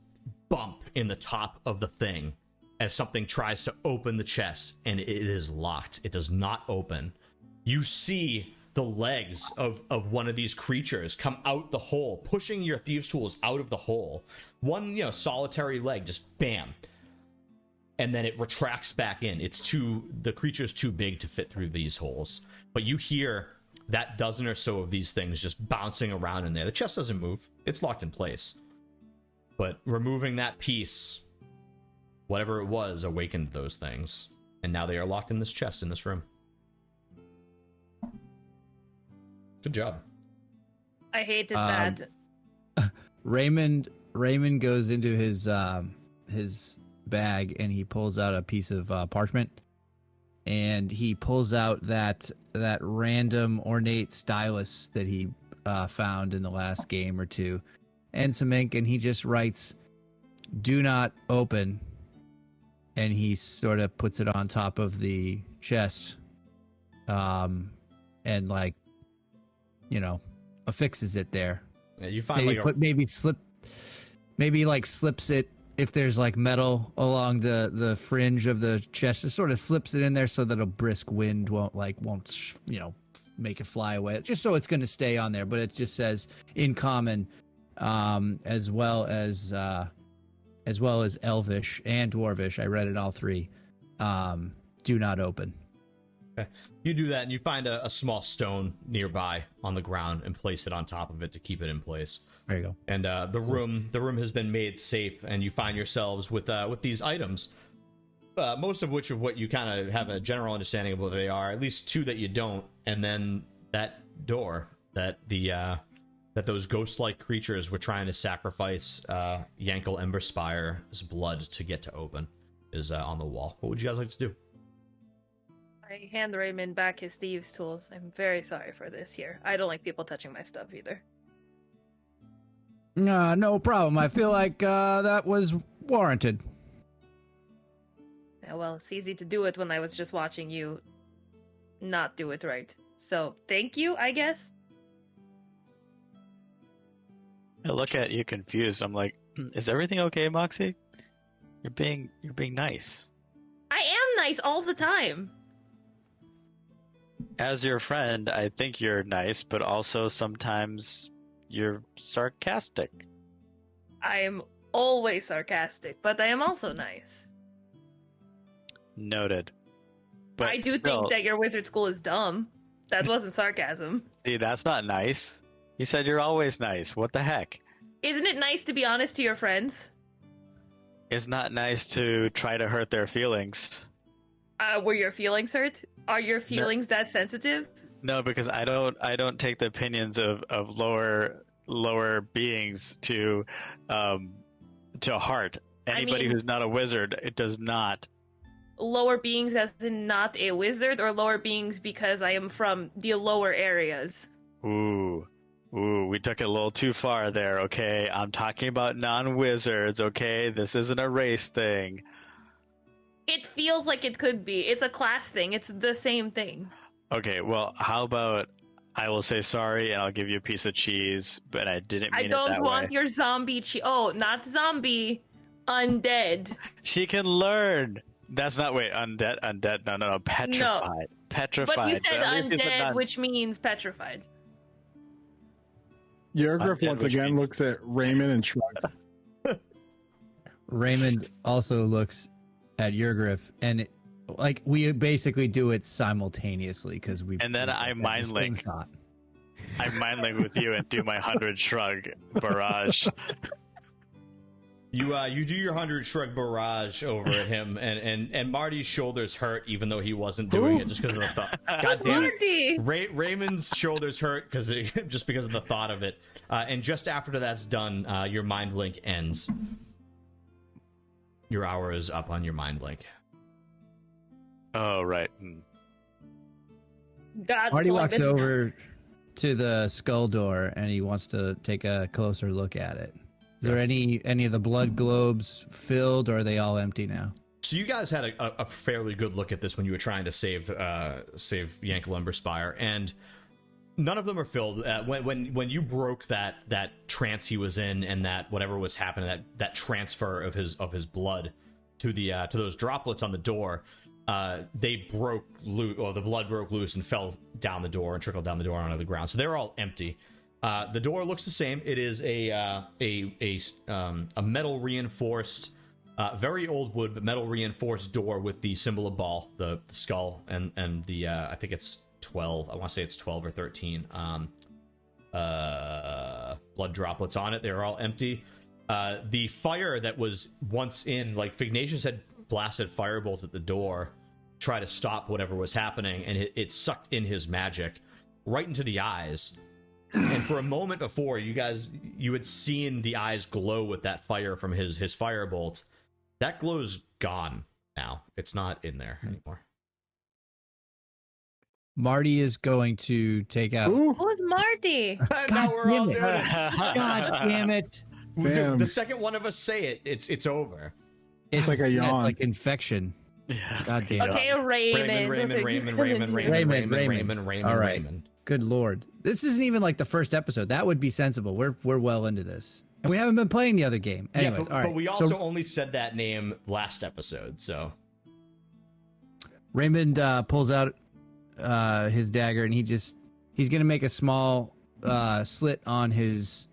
bump in the top of the thing as something tries to open the chest, and it is locked. It does not open. You see the legs of one of these creatures come out the hole, pushing your thieves' tools out of the hole. One, solitary leg, just bam. And then it retracts back in. The creature's too big to fit through these holes. But you hear that dozen or so of these things just bouncing around in there. The chest doesn't move. It's locked in place. But removing that piece, whatever it was, awakened those things. And now they are locked in this chest in this room. Good job. I hated that. Raymond goes into his bag and he pulls out a piece of parchment, and he pulls out that random ornate stylus that he found in the last game or two, and some ink, and he just writes, "Do not open," and he sort of puts it on top of the chest, and affixes it there. Yeah, you find maybe slips it. If there's metal along the fringe of the chest, it sort of slips it in there so that a brisk wind won't make it fly away. Just so it's going to stay on there, but it just says in common, as well as Elvish and Dwarvish. I read it all three. Do not open. Okay. You do that, and you find a small stone nearby on the ground and place it on top of it to keep it in place. There you go. And the room has been made safe, and you find yourselves with these items, most of which you kind of have a general understanding of what they are. At least two that you don't, and then that door that those ghost-like creatures were trying to sacrifice Yankel Emberspire's blood to get to open is on the wall. What would you guys like to do? I hand Raymond back his thieves' tools. I'm very sorry for this here. I don't like people touching my stuff either. No problem. I feel like that was warranted. Yeah, well, it's easy to do it when I was just watching you not do it right. So, thank you, I guess. I look at you confused. I'm like, is everything okay, Moxie? You're being nice. I am nice all the time. As your friend, I think you're nice, but also sometimes you're sarcastic. I am always sarcastic, but I am also nice. Noted. But I do think that your wizard school is dumb. That wasn't sarcasm. See, that's not nice. You said you're always nice. What the heck? Isn't it nice to be honest to your friends? It's not nice to try to hurt their feelings. Were your feelings hurt? Are your feelings that sensitive? No, because I don't take the opinions of lower beings to heart. Anybody who's not a wizard, it does not. Lower beings as in not a wizard, or lower beings because I am from the lower areas? Ooh, we took it a little too far there, okay? I'm talking about non-wizards, okay? This isn't a race thing. It feels like it could be. It's a class thing. It's the same thing. Okay, well, how about I will say sorry and I'll give you a piece of cheese, but I didn't mean it that way. I don't want your zombie cheese. Oh, not zombie. Undead. She can learn. That's not, wait, undead. No, petrified. No. Petrified. But you said undead, which means petrified. Yurgriff once again looks at Raymond and shrugs. Raymond also looks at Yurgriff, and we basically do it simultaneously because we. And then I mind link. I mind link with you and do my 100 shrug barrage. You do your 100 shrug barrage over at him, and Marty's shoulders hurt even though he wasn't doing it just because of the thought. God damn it. Raymond's shoulders hurt just because of the thought of it. And just after that's done, your mind link ends. Your hour is up on your mind link. Oh, right. Marty walks over to the skull door and he wants to take a closer look at it. Is there any of the blood globes filled, or are they all empty now? So you guys had a fairly good look at this when you were trying to save Yankel Emberspire, and none of them are filled. When you broke that trance he was in, and that whatever was happening, that transfer of his blood to those droplets on the door, they broke loose, or the blood broke loose and fell down the door and trickled down the door onto the ground. So they're all empty. The door looks the same. It is a metal reinforced, very old wood, but metal reinforced door with the symbol of Baal, the skull, and the I think it's 12. I want to say it's 12 or 13. Blood droplets on it. They're all empty. The fire that was once in, like Fignacious had blasted firebolt at the door, try to stop whatever was happening, and it sucked in his magic right into the eyes. And for a moment before, you had seen the eyes glow with that fire from his firebolt. That glow's gone now. It's not in there anymore. Marty is going to take out. Who's Marty? Now we're all doing it. God damn it! Dude, the second one of us say it, it's over. It's like a yawn. Like infection. Yeah. God damn it. Okay, Raymond. Raymond. All right. Raymond. Good lord. This isn't even like the first episode. That would be sensible. We're well into this. And we haven't been playing the other game. Anyways, but we also only said that name last episode, so. Raymond pulls out his dagger, and he's going to make a small slit on his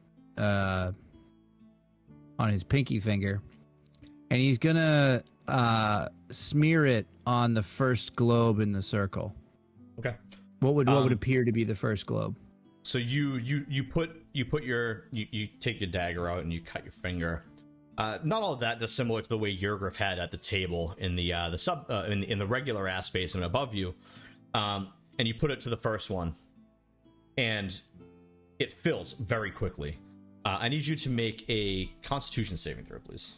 pinky finger. And he's going to smear it on the first globe in the circle. Okay. What would appear to be the first globe? So you take your dagger out and you cut your finger. Not all of that, just similar to the way Yurgriff had at the table in the in the regular ass space and above you. And you put it to the first one, and it fills very quickly. I need you to make a Constitution saving throw, please.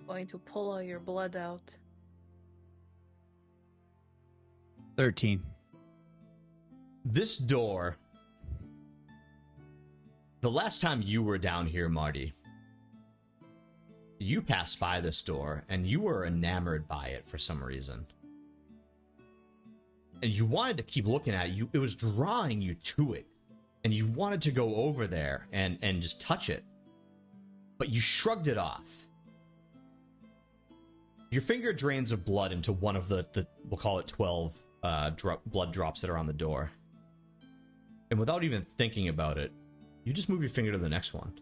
Going to pull all your blood out. 13. This door, the last time you were down here, Marty, you passed by this door and you were enamored by it for some reason. And you wanted to keep looking at it. It was drawing you to it. And you wanted to go over there and just touch it. But you shrugged it off. Your finger drains of blood into one of the we'll call it 12 blood drops that are on the door. And without even thinking about it, you just move your finger to the next one.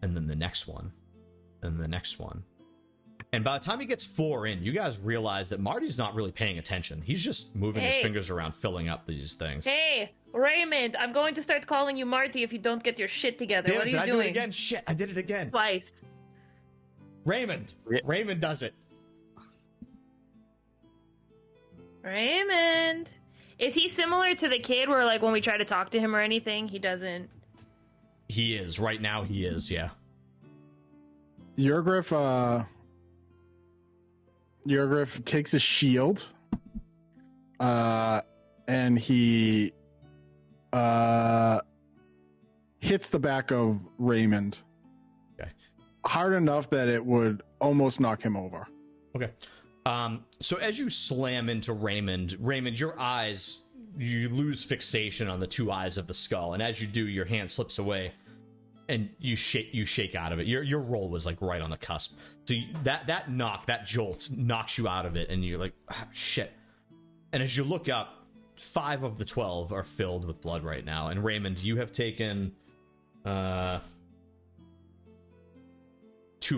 And then the next one. And the next one. And by the time he gets 4 in, you guys realize that Marty's not really paying attention. He's just moving his fingers around, filling up these things. Hey, Raymond, I'm going to start calling you Marty if you don't get your shit together. What are you doing? Did I do it again? Shit, I did it again. Twice. Raymond. Raymond does it. Raymond. Is he similar to the kid where, like, when we try to talk to him or anything, he doesn't? He is. Right now, he is, yeah. Yurgriff takes a shield, and he hits the back of Raymond. Okay. Hard enough that it would almost knock him over. Okay. So as you slam into Raymond, your eyes, you lose fixation on the 2 eyes of the skull, and as you do, your hand slips away, and you shake out of it. Your roll was like right on the cusp. So that jolt knocks you out of it, and you're like, ah, shit. And as you look up, 5 of the 12 are filled with blood right now. And Raymond, you have taken 2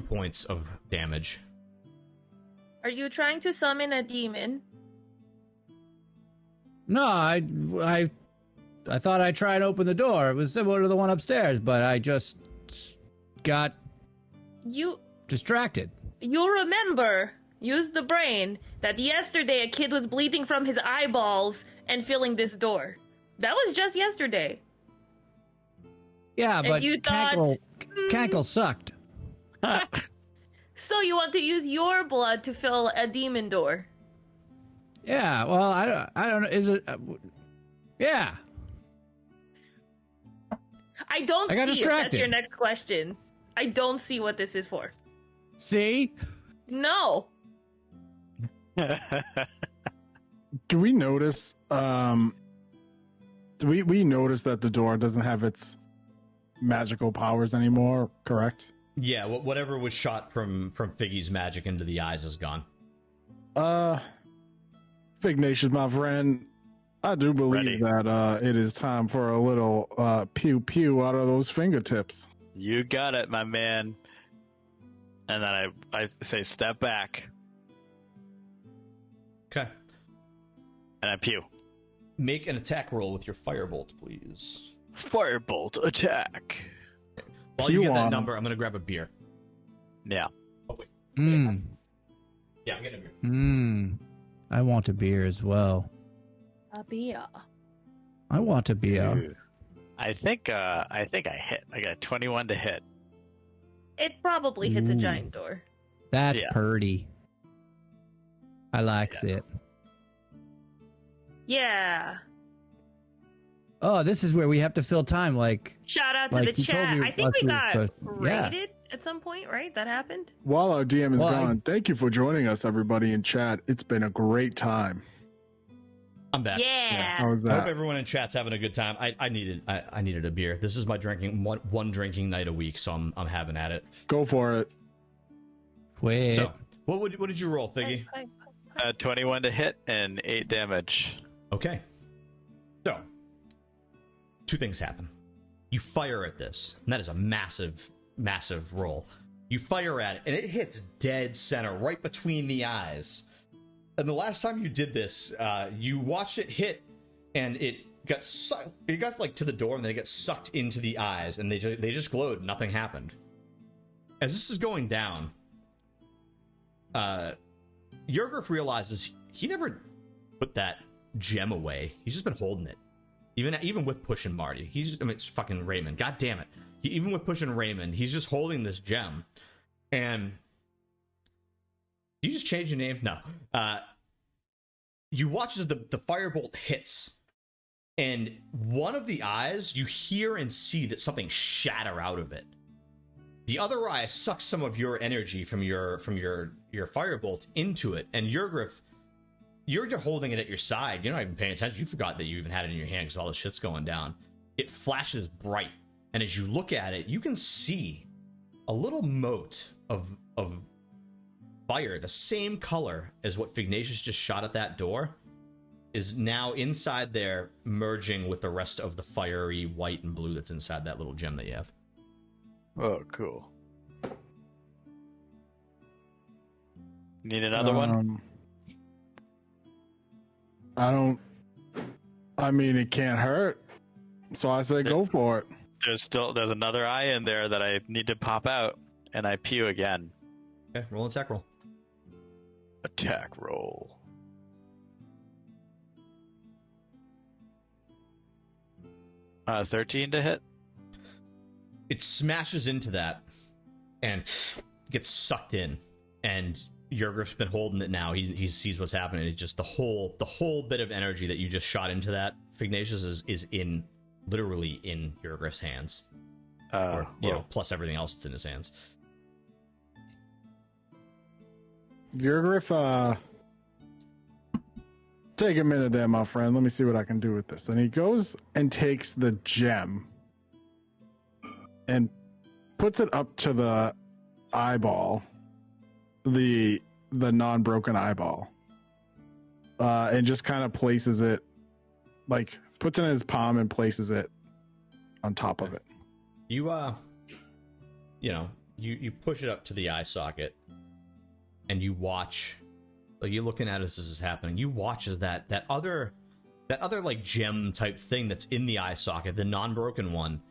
points of damage. Are you trying to summon a demon? No, I thought I'd try and open the door. It was similar to the one upstairs, but I just got distracted. You remember, use the brain, that yesterday a kid was bleeding from his eyeballs and filling this door. That was just yesterday. Yeah, And but you thought, Cankle sucked. So you want to use your blood to fill a demon door? Yeah. Well, I don't know. Is it? Yeah. I don't I got see if distracted. that's your next question. I don't see what this is for. See? No. Do we notice? We notice that the door doesn't have its magical powers anymore. Correct? Yeah, whatever was shot from Figgy's magic into the eyes is gone. Fignacious, my friend, I do believe that it is time for a little pew pew out of those fingertips. You got it, my man. And then I say, step back. Okay. And I pew. Make an attack roll with your firebolt, please. Firebolt attack. While you get that number, I'm going to grab a beer. Yeah. Oh, wait. Mm. Yeah, I'm getting a beer. Mm. I want a beer as well. A beer. I want a beer. Ooh. I think I hit. I got 21 to hit. It probably hits a Ooh. giant door. That's Yeah. purty. I likes it. Yeah. Oh, this is where we have to fill time. Like, Shout out to Like, the you told chat. me I think last we week, got but- yeah. raided at some point, right? That happened? While our DM is Well, gone, thank you for joining us, everybody in chat. It's been a great time. I'm back. Yeah. How was I hope that? everyone in chat's having a good time. I needed a beer. This is my drinking one drinking night a week, so I'm having at it. Go for it. wait. So, what did you roll, Figgy? 21 to hit and 8 damage. Okay. So, two things happen. You fire at this, and that is a massive, massive roll. You fire at it, and it hits dead center, right between the eyes. And the last time you did this, you watched it hit, and it got like to the door, and then it got sucked into the eyes, and they just glowed. Nothing happened. As this is going down, Yurgriff realizes he never put that gem away. He's just been holding it, even with pushing Marty. It's fucking Raymond. God damn it! Even with pushing Raymond, he's just holding this gem. And you just change your name? No. You watch as the firebolt hits, and one of the eyes, you hear and see that something shatter out of it. The other eye sucks some of your energy from your firebolt into it, and Yurgriff, you're just holding it at your side. You're not even paying attention. You forgot that you even had it in your hand because all the shit's going down. It flashes bright, and as you look at it, you can see a little mote of fire, the same color as what Fignacious just shot at that door, is now inside there, merging with the rest of the fiery white and blue that's inside that little gem that you have. Oh, cool. Need another one? I mean, it can't hurt. So I say go for it. There's another eye in there that I need to pop out, and I pew again. Okay, roll an attack roll. Attack roll. Uh, 13 to hit. It smashes into that and gets sucked in, and Yurgriff's been holding it now. He sees what's happening. It's just the whole bit of energy that you just shot into that Fignacious is literally in Yurgriff's hands, or plus everything else that's in his hands. Yurgriff, take a minute there, my friend. Let me see what I can do with this. And he goes and takes the gem and puts it up to the eyeball, the non-broken eyeball, and just kind of places it, like puts it in his palm and places it on top of it. You you push it up to the eye socket, and you watch. Like, you're looking at as this is happening. You watch as that other like gem type thing that's in the eye socket, the non-broken one.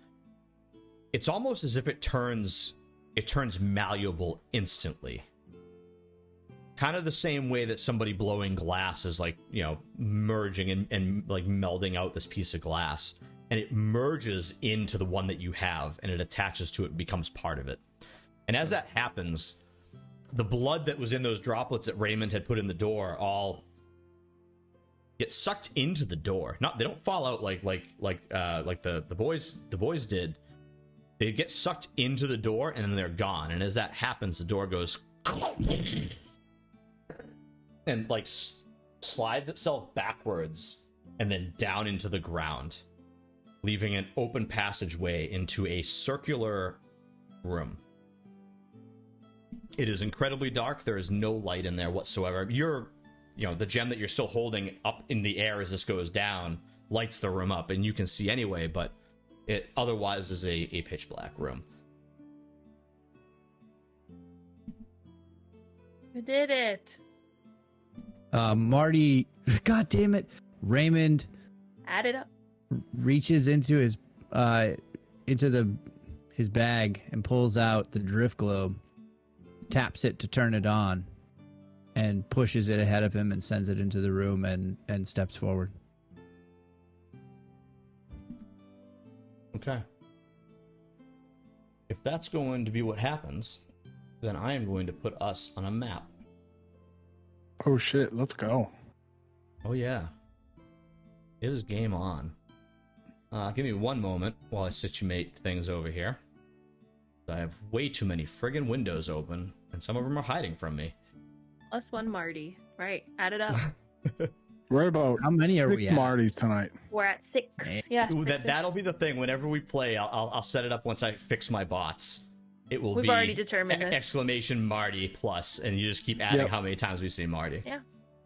It's almost as if it turns malleable instantly. Kind of the same way that somebody blowing glass is like, merging and like melding out this piece of glass, and it merges into the one that you have, and it attaches to it and becomes part of it. And as that happens, the blood that was in those droplets that Raymond had put in the door all get sucked into the door. They don't fall out like the boys did. They get sucked into the door and then they're gone. And as that happens, the door goes and like slides itself backwards and then down into the ground, leaving an open passageway into a circular room. It is incredibly dark. There is no light in there whatsoever. The gem that you're still holding up in the air as this goes down lights the room up, and you can see anyway, but it otherwise is a pitch black room. You did it. Marty, god damn it, Raymond Add it up. reaches into his bag and pulls out the drift globe, taps it to turn it on, and pushes it ahead of him and sends it into the room and steps forward. Okay. If that's going to be what happens, then I am going to put us on a map. Oh shit, let's go. Oh yeah. It is game on. Give me one moment while I situate things over here. I have way too many friggin' windows open, and some of them are hiding from me. +1 Marty. Right. Add it up. We're about How many are we 6 at? Martys tonight. We're at 6. Yeah. Ooh, six. that'll be the thing. Whenever we play, I'll set it up once I fix my bots. It will We've be already determined this. exclamation Marty plus, and you just keep adding Yep. how many times we see Marty. Yeah.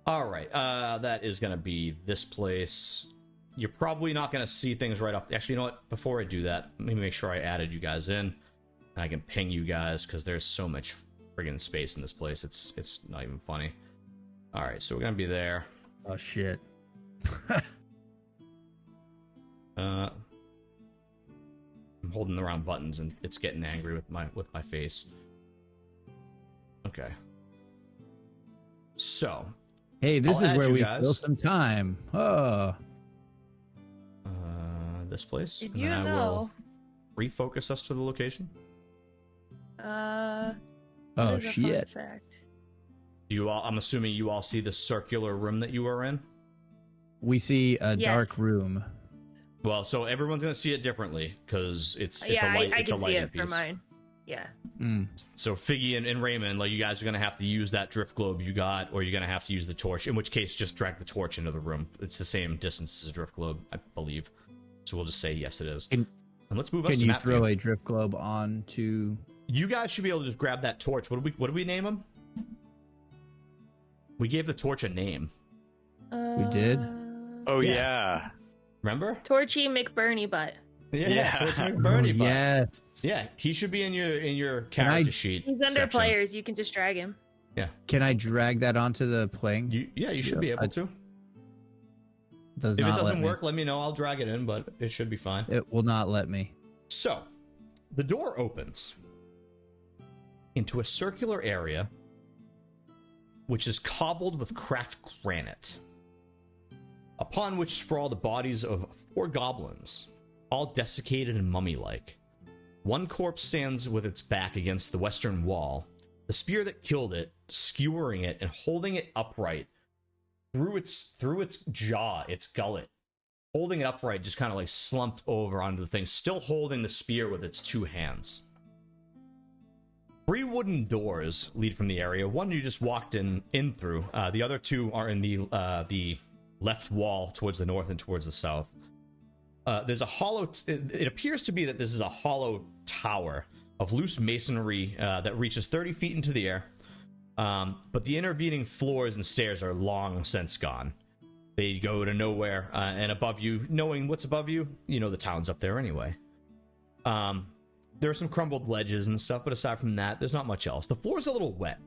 All right. That is going to be this place. You're probably not going to see things right off. Actually, you know what? Before I do that, let me make sure I added you guys in. And I can ping you guys because there's so much friggin' space in this place. It's not even funny. All right, so we're going to be there. Oh shit. I'm holding around buttons and it's getting angry with my face. Okay. So, Hey, this I'll is add where you we guys. fill some time. Oh. this place. Did and you then I will know? refocus us to the location. What Oh is a fun shit. fact? You all, I'm assuming you all see the circular room that you are in. We see a Yes. dark room. Well, so everyone's gonna see it differently because it's a Yeah, light. I It's a can see lighting it for piece. mine. Yeah. Mm. So Figgy and Raymond, like you guys are gonna have to use that drift globe you got, or you're gonna have to use the torch. In which case, just drag the torch into the room. It's the same distance as a drift globe, I believe. So we'll just say yes, it is. Can- And let's move us Can to you map throw view. a drift globe onto? You guys should be able to just grab that torch. What did we name him? We gave the torch a name. We did? Oh Yeah. yeah. Remember? Torchy McBurney butt. Yeah. Torch McBurney. Butt. Yes. Yeah, he should be in your I- character sheet. He's under section. players. You can just drag him. Yeah. Can I drag that onto the playing? You should be able to. Does If it not doesn't let me. work, let me know. I'll drag it in, but it should be fine. It will not let me. So, the door opens into a circular area which is cobbled with cracked granite, upon which sprawl the bodies of 4 goblins, all desiccated and mummy-like. One corpse stands with its back against the western wall, the spear that killed it skewering it and holding it upright through its jaw, its gullet. Holding it upright, just kind of like slumped over onto the thing, still holding the spear with its 2 hands. 3 wooden doors lead from the area. One you just walked in through. The other 2 are in the left wall towards the north and towards the south. There's a hollow. It appears to be that this is a hollow tower of loose masonry that reaches 30 feet into the air. But the intervening floors and stairs are long since gone. They go to nowhere, and above you, knowing what's above you, you know the town's up there anyway. There are some crumbled ledges and stuff, but aside from that, there's not much else. The floor's a little wet.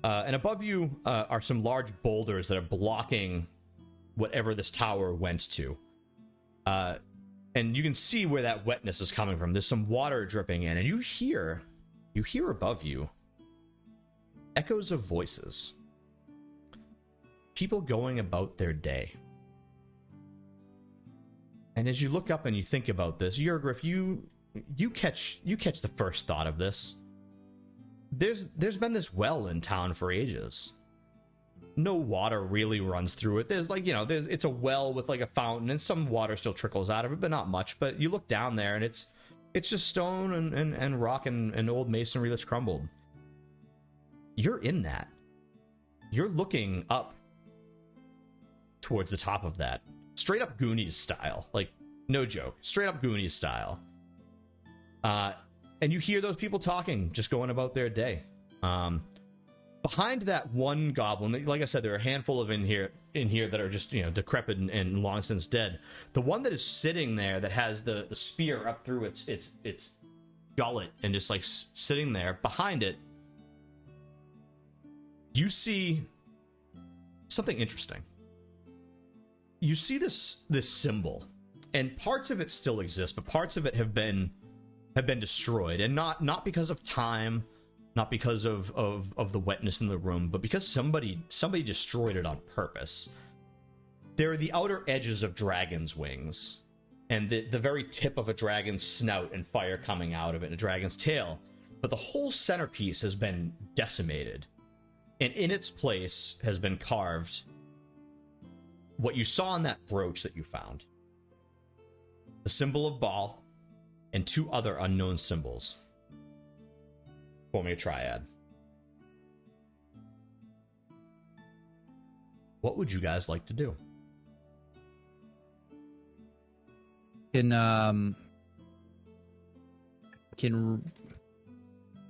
And above you are some large boulders that are blocking whatever this tower went to. And you can see where that wetness is coming from. There's some water dripping in, and you hear above you echoes of voices. People going about their day. And as you look up and you think about this, Yurgriff, you catch the first thought of this. There's been this well in town for ages. no water really runs through it. There's like, it's a well with like a fountain, and some water still trickles out of it, but not much. But you look down there, and it's just stone and rock and old masonry that's crumbled. You're in that. You're looking up towards the top of that. Straight up Goonies style. Like, no joke. Straight up Goonies style. And you hear those people talking, just going about their day. Behind that one goblin, like I said, there are a handful of in here that are just, decrepit and long since dead. The one that is sitting there that has the spear up through its gullet and just like sitting there, behind it, you see something interesting. You see this symbol, and parts of it still exist, but parts of it have been destroyed, and not because of time, not because of the wetness in the room, but because somebody destroyed it on purpose. There are the outer edges of dragon's wings, and the very tip of a dragon's snout and fire coming out of it, and a dragon's tail, but the whole centerpiece has been decimated, and in its place has been carved what you saw in that brooch that you found. The symbol of Baal, and 2 other unknown symbols. Form a triad. What would you guys like to do? Can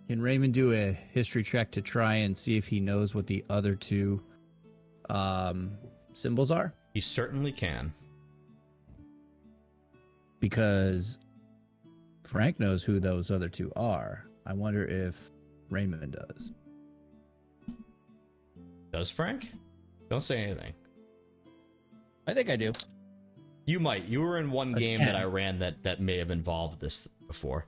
Raymond do a history check to try and see if he knows what the other 2 symbols are? He certainly can. Because Frank knows who those other 2 are. I wonder if Raymond does. Does Frank? Don't say anything. I think I do. You might. You were in one game that I ran that may have involved this before.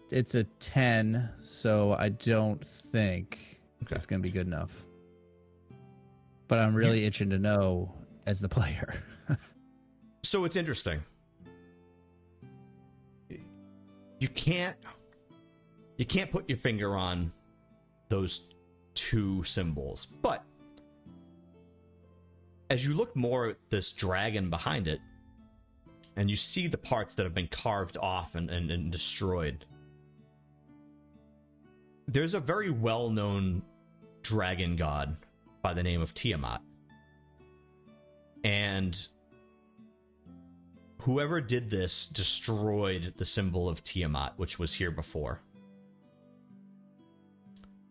It's a 10, so I don't think it's going to be good enough. But I'm really itching to know as the player. So it's interesting. You can't put your finger on those 2 symbols, but as you look more at this dragon behind it, and you see the parts that have been carved off and destroyed, there's a very well-known dragon god by the name of Tiamat. And whoever did this destroyed the symbol of Tiamat, which was here before.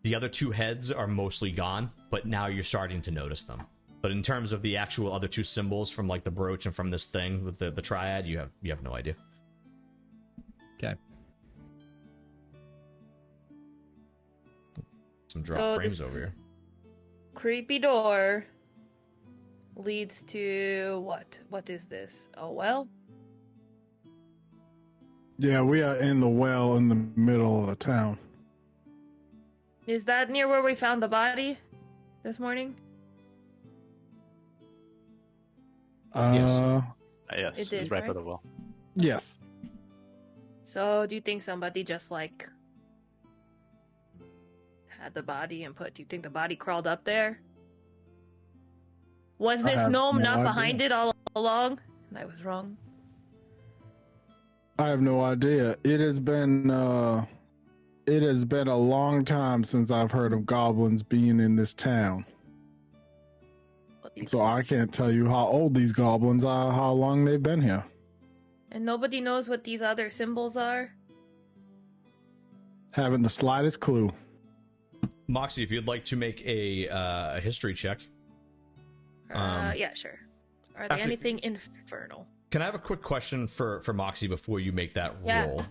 The other 2 heads are mostly gone, but now you're starting to notice them. But in terms of the actual other 2 symbols from like the brooch and from this thing with the triad, you have no idea. Okay. Some drop frames over here. Creepy door leads to what? What is this? A well? Yeah, we are in the well in the middle of the town. Is that near where we found the body this morning? Yes, It it was is, right by right? the well. Yes. So, do you think somebody just like had the body and do you think the body crawled up there? Was I this have gnome no not idea. behind it all along? And I was wrong. I have no idea. It has been a long time since I've heard of goblins being in this town. So I can't tell you how old these goblins are, how long they've been here. And nobody knows what these other symbols are? Haven't the slightest clue. Moxie, if you'd like to make a history check. Yeah, sure. Are they actually- anything infernal? Can I have a quick question for Moxie before you make that Yeah. roll?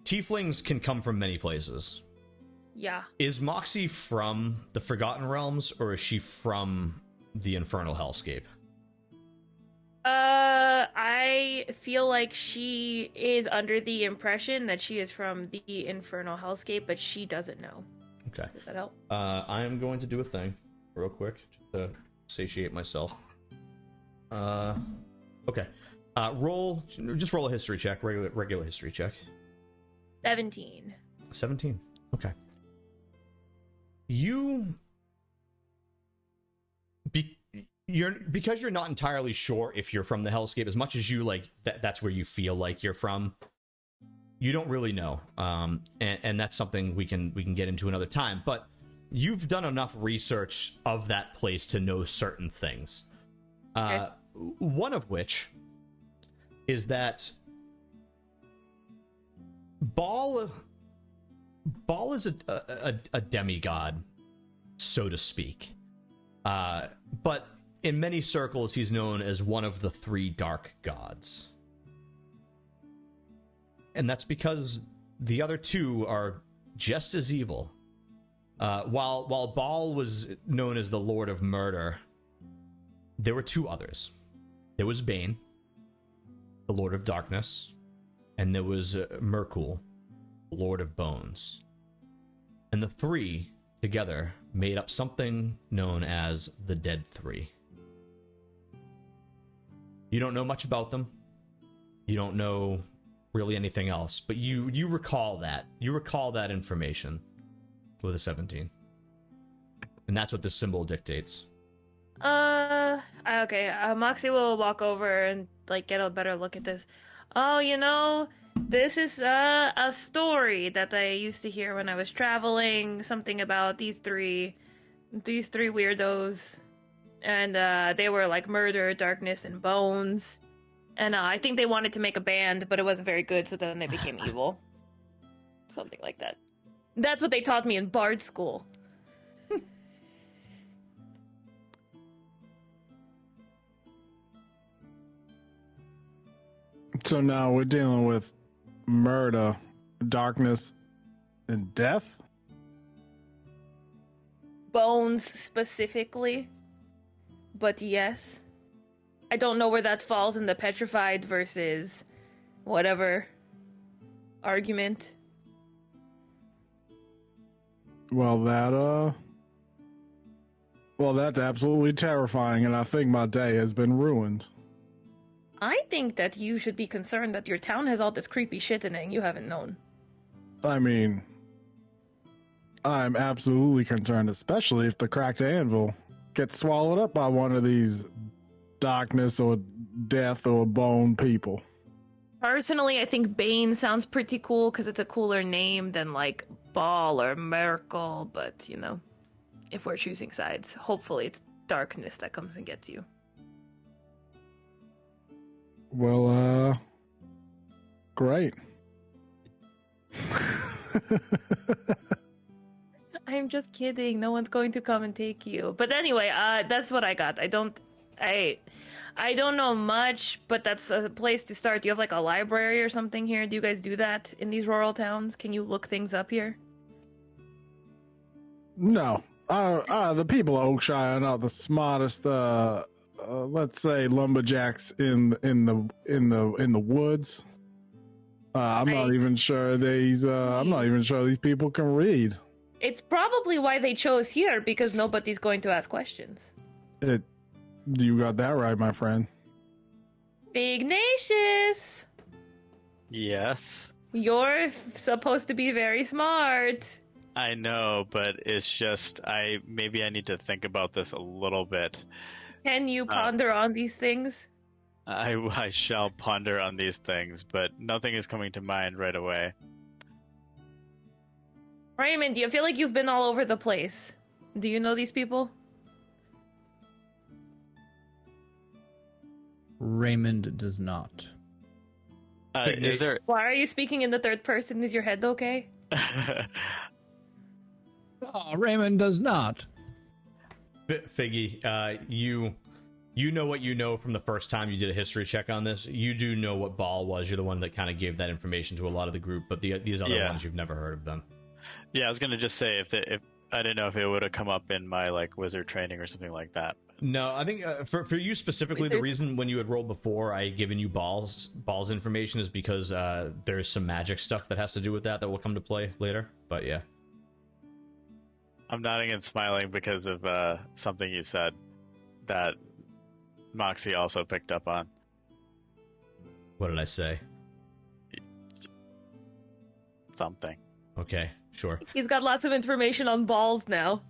Tieflings can come from many places. Yeah. Is Moxie from the Forgotten Realms, or is she from the Infernal Hellscape? I feel like she is under the impression that she is from the Infernal Hellscape, but she doesn't know. Okay. Does that help? I am going to do a thing real quick to satiate myself. Okay. Roll a history check, regular history check. 17. 17. Okay. because you're not entirely sure if you're from the hellscape as much as you like that's where you feel like you're from. You don't really know, and that's something we can get into another time. But you've done enough research of that place to know certain things. Okay. One of which is that Baal is a demigod, so to speak. But in many circles, he's known as one of the 3 dark gods. And that's because the other 2 are just as evil. While Baal was known as the Lord of Murder, there were 2 others. There was Bane, the Lord of Darkness, and there was Merkul, Lord of Bones. And the 3 together made up something known as the Dead 3. You don't know much about them. You don't know really anything else, but you recall that. You recall that information with a 17. And that's what this symbol dictates. Okay. Moxie will walk over and like get a better look at this. Oh, you know, this is a story that I used to hear when I was traveling. Something about these three weirdos, and they were like murder, darkness, and bones. And I think they wanted to make a band, but it wasn't very good, so then they became evil. Something like that. That's what they taught me in Bard school. So now we're dealing with murder, darkness, and death? Bones specifically. But yes. I don't know where that falls in the petrified versus whatever argument. Well, that's absolutely terrifying, and I think my day has been ruined. I think that you should be concerned that your town has all this creepy shit in it and you haven't known. I mean, I'm absolutely concerned, especially if the cracked anvil gets swallowed up by one of these darkness or death or bone people. Personally, I think Bane sounds pretty cool because it's a cooler name than like Baal or Merkle, but you know, if we're choosing sides, hopefully it's darkness that comes and gets you. Well, great. I'm just kidding. No one's going to come and take you. But anyway, that's what I got. I don't know much, but that's a place to start. Do you have like a library or something here? Do you guys do that in these rural towns? Can you look things up here? No. The people of Oakshire are not the smartest, let's say, lumberjacks in the woods. I'm not even sure these people can read. It's probably why they chose here, because nobody's going to ask questions. You got that right, my friend. Fignacious! Yes. You're supposed to be very smart. I know, but it's just maybe I need to think about this a little bit. Can you ponder on these things? I shall ponder on these things, but nothing is coming to mind right away. Raymond, do you feel like you've been all over the place? Do you know these people? Raymond does not. Is there? Why are you speaking in the third person? Is your head okay? Oh, Raymond does not. Figgy, you know what you know from the first time you did a history check on this. You do know what Baal was. You're the one that kind of gave that information to a lot of the group, but these other ones, you've never heard of them. Yeah, I was gonna just say if I didn't know if it would have come up in my like wizard training or something like that. No, I think for you specifically, the reason when you had rolled before I had given you Baal's information is because there's some magic stuff that has to do with that will come to play later. But yeah, I'm nodding and smiling because of something you said that Moxie also picked up on. What did I say? Something. Okay, sure. He's got lots of information on balls now.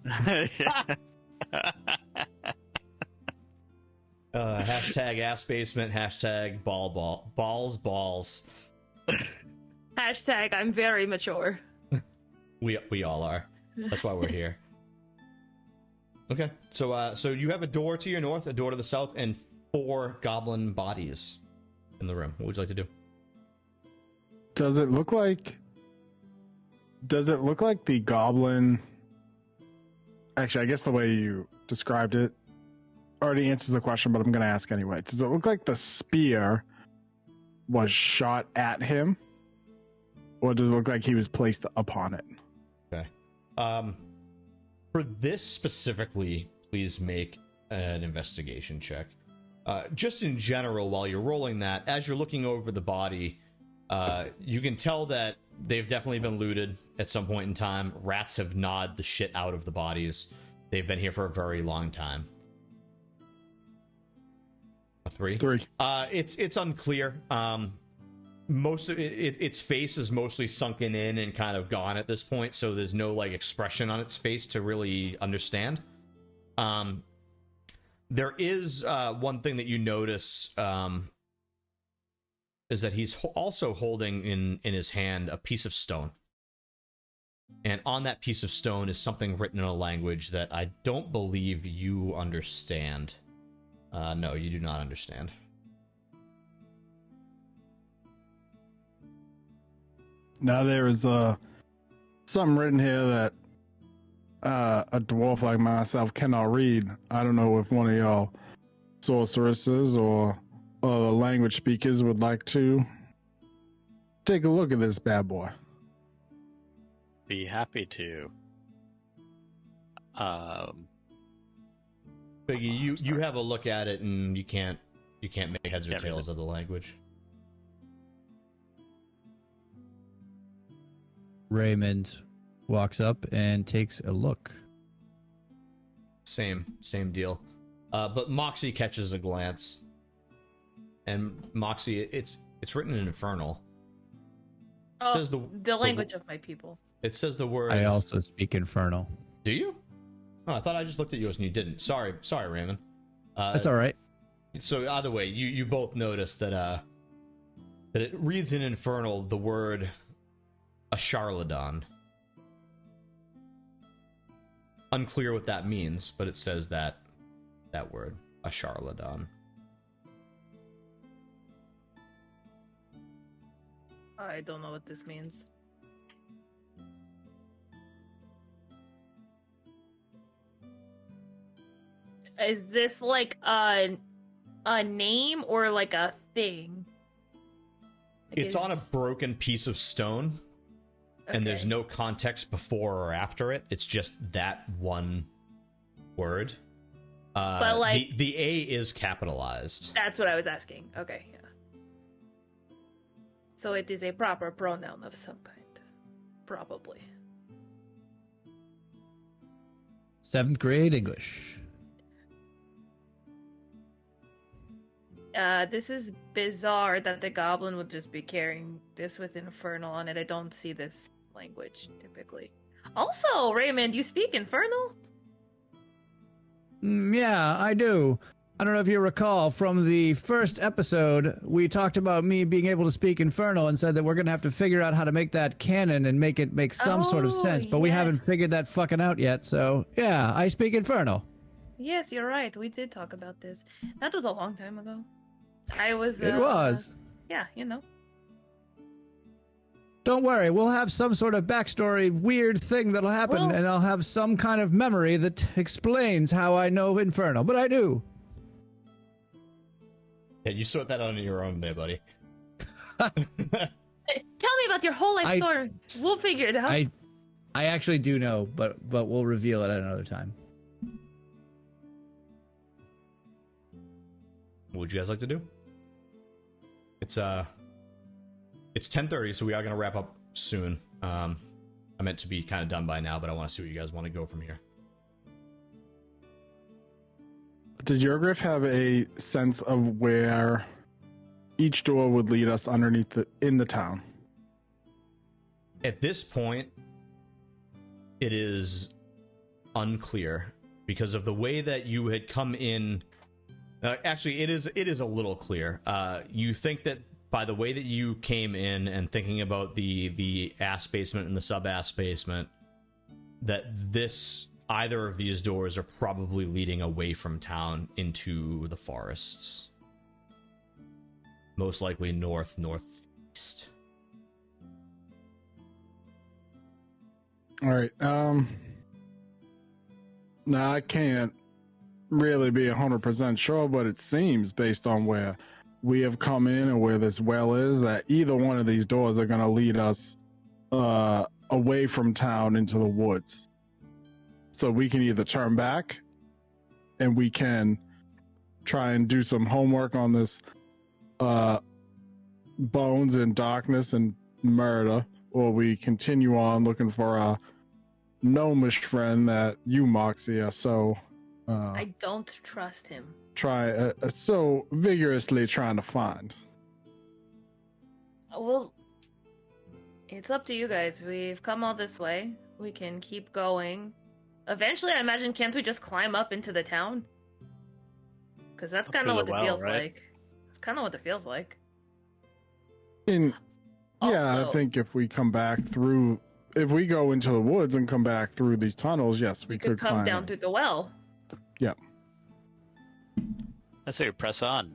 Hashtag ass basement. Hashtag balls. Hashtag I'm very mature. We all are. That's why we're here. Okay, so you have a door to your north, a door to the south, and 4 goblin bodies in the room. What would you like to do? Does it look like the goblin? Actually, I guess the way you described it already answers the question, but I'm going to ask anyway. Does it look like the spear was shot at him, or does it look like he was placed upon it? Okay. For this specifically, please make an investigation check. Just in general, while you're rolling that, as you're looking over the body, you can tell that they've definitely been looted at some point in time. Rats have gnawed the shit out of the bodies. They've been here for a very long time. A 3? 3. It's unclear. Most of its face is mostly sunken in and kind of gone at this point, so there's no like expression on its face to really understand. There is one thing that you notice is that he's also holding in his hand a piece of stone, and on that piece of stone is something written in a language that I don't believe you understand. No, you do not understand. Now there is something written here that a dwarf like myself cannot read. I don't know if one of y'all sorceresses or language speakers would like to take a look at this bad boy. Be happy to. Biggie, you have a look at it and you can't make heads or tails of the language. Raymond walks up and takes a look. Same deal. But Moxie catches a glance. And Moxie, it's written in Infernal. It says the language of my people. It says the word. I also speak Infernal. Do you? Oh, I thought I just looked at yours and you didn't. Sorry, Raymond. That's all right. So either way, you both noticed that it reads in Infernal the word a charlatan. Unclear what that means, but it says that word, a charlatan. I don't know what this means. Is this like a name or like a thing? Like It's on a broken piece of stone. Okay. And there's no context before or after it. It's just that one word. But like the A is capitalized. That's what I was asking. Okay, yeah. So it is a proper pronoun of some kind. Probably. 7th grade English. This is bizarre that the goblin would just be carrying this with Infernal on it. I don't see this language typically. Also, Raymond, you speak Infernal? Yeah, I do. I don't know if you recall from the first episode, we talked about me being able to speak Infernal and said that we're going to have to figure out how to make that canon and make it make some sort of sense, but we haven't figured that fucking out yet, so yeah, I speak Infernal. Yes, you're right. We did talk about this. That was a long time ago. I was... It was. Yeah, you know. Don't worry, we'll have some sort of backstory weird thing that'll happen, and I'll have some kind of memory that explains how I know Infernal, but I do. Yeah, you sort that out on your own there, buddy. Tell me about your whole life story. We'll figure it out. I actually do know, but we'll reveal it at another time. What would you guys like to do? It's 10:30, so we are going to wrap up soon. I meant to be kind of done by now, but I want to see what you guys want to go from here. Does Yurgriff have a sense of where each door would lead us underneath in the town? At this point, it is unclear because of the way that you had come in. Actually, it is a little clear. You think that by the way that you came in and thinking about the ass basement and the sub-ass basement, that either of these doors are probably leading away from town into the forests. Most likely northeast. All right. Now I can't really be 100% sure, but it seems based on where we have come in and where this well is that either one of these doors are going to lead us away from town into the woods. So we can either turn back and we can try and do some homework on this bones and darkness and murder, or we continue on looking for a gnomish friend that you, Moxie, are so I don't trust him. so vigorously trying to find. Well, it's up to you guys. We've come all this way. We can keep going. Eventually, I imagine, can't we just climb up into the town? Because that's kind of what it feels like. It's kind of what it feels like. Yeah, I Also- think if we come back through, if we go into the woods and come back through these tunnels, yes, we We could come climb down it. through the well. Yep. I say press on.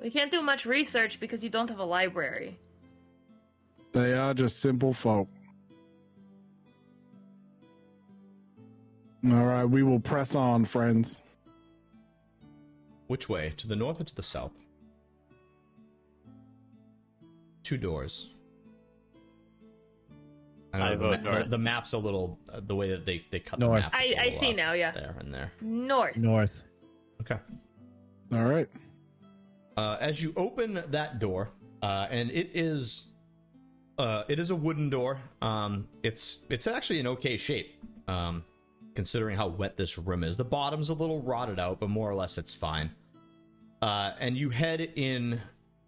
We can't do much research because you don't have a library. They are just simple folk. All right, we will press on, friends. Which way? To the north or to the south? 2 doors. I vote north. The map's a little the way that they cut North. the map. is a I little see off now, yeah. There and there. North. North. Okay. All right. As you open that door, and it is a wooden door. It's actually in okay shape, considering how wet this room is. The bottom's a little rotted out, but more or less it's fine. And you head in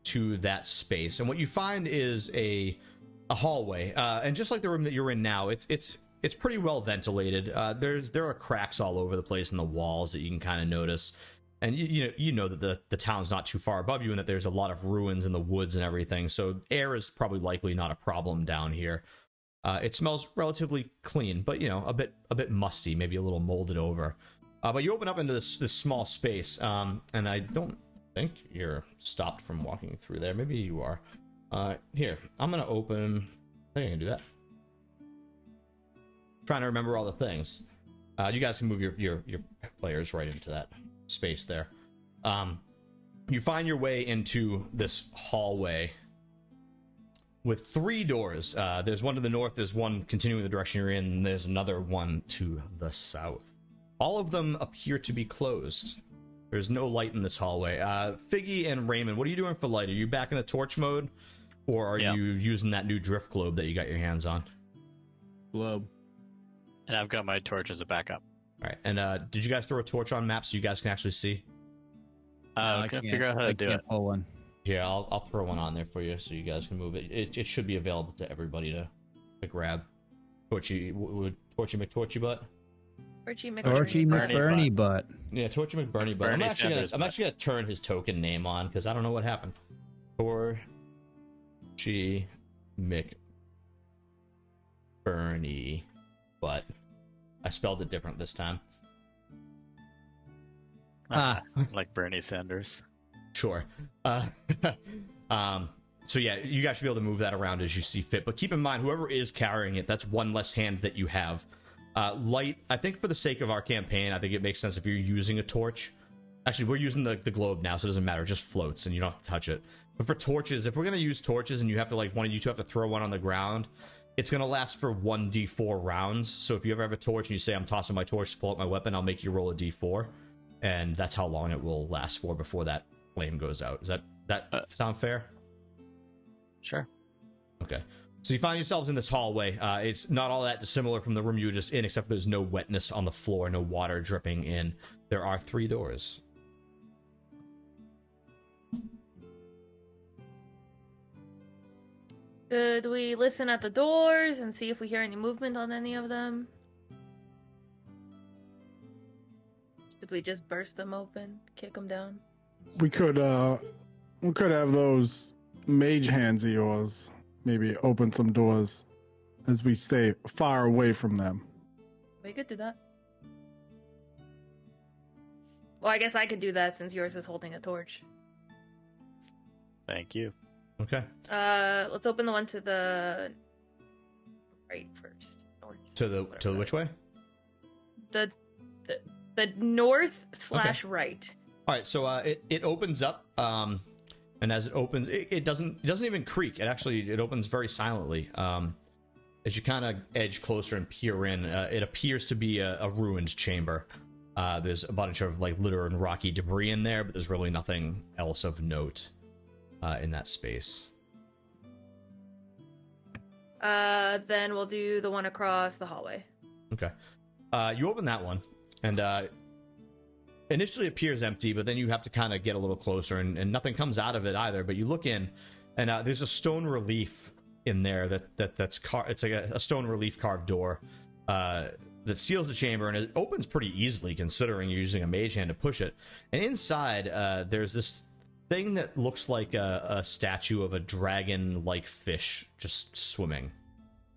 to that space, and what you find is a hallway. And just like the room that you're in now, it's pretty well ventilated. There are cracks all over the place in the walls that you can kind of notice. And you know that the town's not too far above you, and that there's a lot of ruins in the woods and everything. So air is probably likely not a problem down here. It smells relatively clean, but a bit musty, maybe a little molded over. But you open up into this small space, and I don't think you're stopped from walking through there. Maybe you are. Here, I'm gonna open. I think I can do that. Trying to remember all the things. You guys can move your players right into that space there. You find your way into this hallway with 3 doors. There's one to the north, there's one continuing the direction you're in, and there's another one to the south. All of them appear to be closed. There's no light in this hallway. Figgy and Raymond, what are you doing for light? Are you back in the torch mode, or are you using that new drift globe that you got your hands on? Globe. And I've got my torch as a backup. All right, and did you guys throw a torch on map so you guys can actually see? I can't figure out how to do it. Pull one. Yeah, I'll throw one on there for you so you guys can move it. It should be available to everybody to grab. Torchy McTorchy butt. Archie Archie McBurney butt. Yeah, Torchy McBurney butt. I'm actually gonna turn his token name on because I don't know what happened. Torchy McBurney butt. I spelled it different this time. Like Bernie Sanders. Sure. So yeah, you guys should be able to move that around as you see fit. But keep in mind, whoever is carrying it, that's one less hand that you have. Light, I think for the sake of our campaign, I think it makes sense if you're using a torch. Actually, we're using the globe now, so it doesn't matter. It just floats, and you don't have to touch it. But for torches, if we're going to use torches and you have to, one of you two have to throw one on the ground, it's going to last for 1d4 rounds. So if you ever have a torch and you say, I'm tossing my torch to pull out my weapon, I'll make you roll a d4. And that's how long it will last for before that flame goes out. Does that sound fair? Sure. Okay. So you find yourselves in this hallway. It's not all that dissimilar from the room you were just in, except there's no wetness on the floor, no water dripping in. There are 3 doors. Do we listen at the doors and see if we hear any movement on any of them? Did we just burst them open, kick them down? We could have those mage hands of yours maybe open some doors as we stay far away from them. We could do that. Well, I guess I could do that since yours is holding a torch. Thank you. Okay. Let's open the one to the right first. North. To the which way? The north / right. All right. So it opens up, and as it opens, it doesn't even creak. It opens very silently. As you kind of edge closer and peer in, it appears to be a ruined chamber. There's a bunch of like litter and rocky debris in there, but there's really nothing else of note in that space. Then we'll do the one across the hallway. Okay. You open that one, and initially appears empty, but then you have to kind of get a little closer, and nothing comes out of it either. But you look in, and there's a stone relief in there that's it's like a stone relief carved door that seals the chamber, and it opens pretty easily considering you're using a mage hand to push it. And inside, there's this thing that looks like a statue of a dragon-like fish just swimming,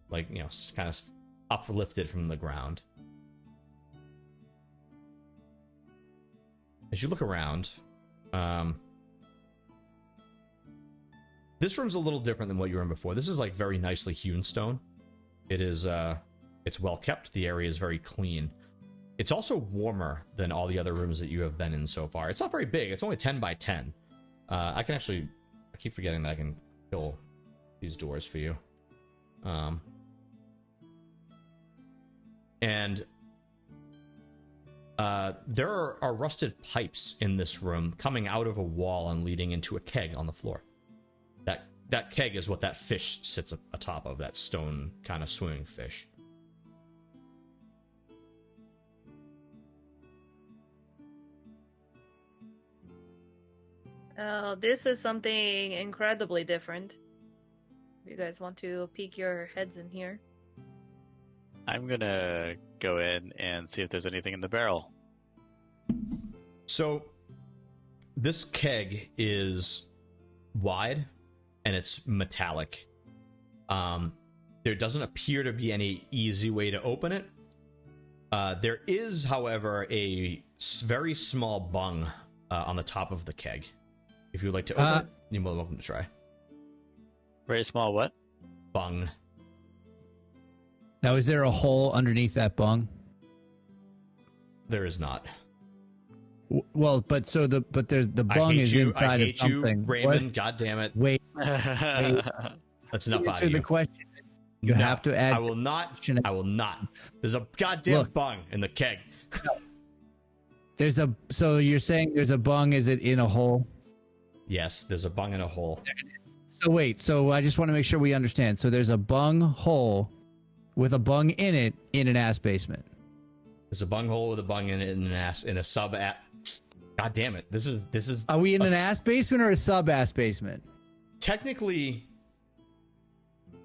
like, you know, kind of uplifted from the ground. As you look around, this room's a little different than what you were in before. This is like very nicely hewn stone. It is, it's well kept. The area is very clean. It's also warmer than all the other rooms that you have been in so far. It's not very big. It's only 10 by 10. I keep forgetting that I can kill these doors for you. And there are rusted pipes in this room coming out of a wall and leading into a keg on the floor. That keg is what that fish sits atop of, that stone kind of swimming fish. This is something incredibly different. You guys want to peek your heads in here? I'm gonna go in and see if there's anything in the barrel. So, this keg is wide, and it's metallic. There doesn't appear to be any easy way to open it. There is, however, a very small bung on the top of the keg. If you would like to open it, you're more than welcome to try. Very small what? Bung. Now, is there a hole underneath that bung? There is not. Well, but there's the bung is inside of something. You, Raymond. What? God damn it! Wait. That's enough out of Answer you. the question. You have to add. I will not. I will not. There's a goddamn bung in the keg. So you're saying there's a bung? Is it in a hole? Yes, there's a bung in a hole. So wait. So I just want to make sure we understand. So there's a bung hole with a bung in it in an ass basement. There's a bung hole with a bung in it in a sub at. God damn it! This is. Are we in an ass basement or a sub ass basement? Technically,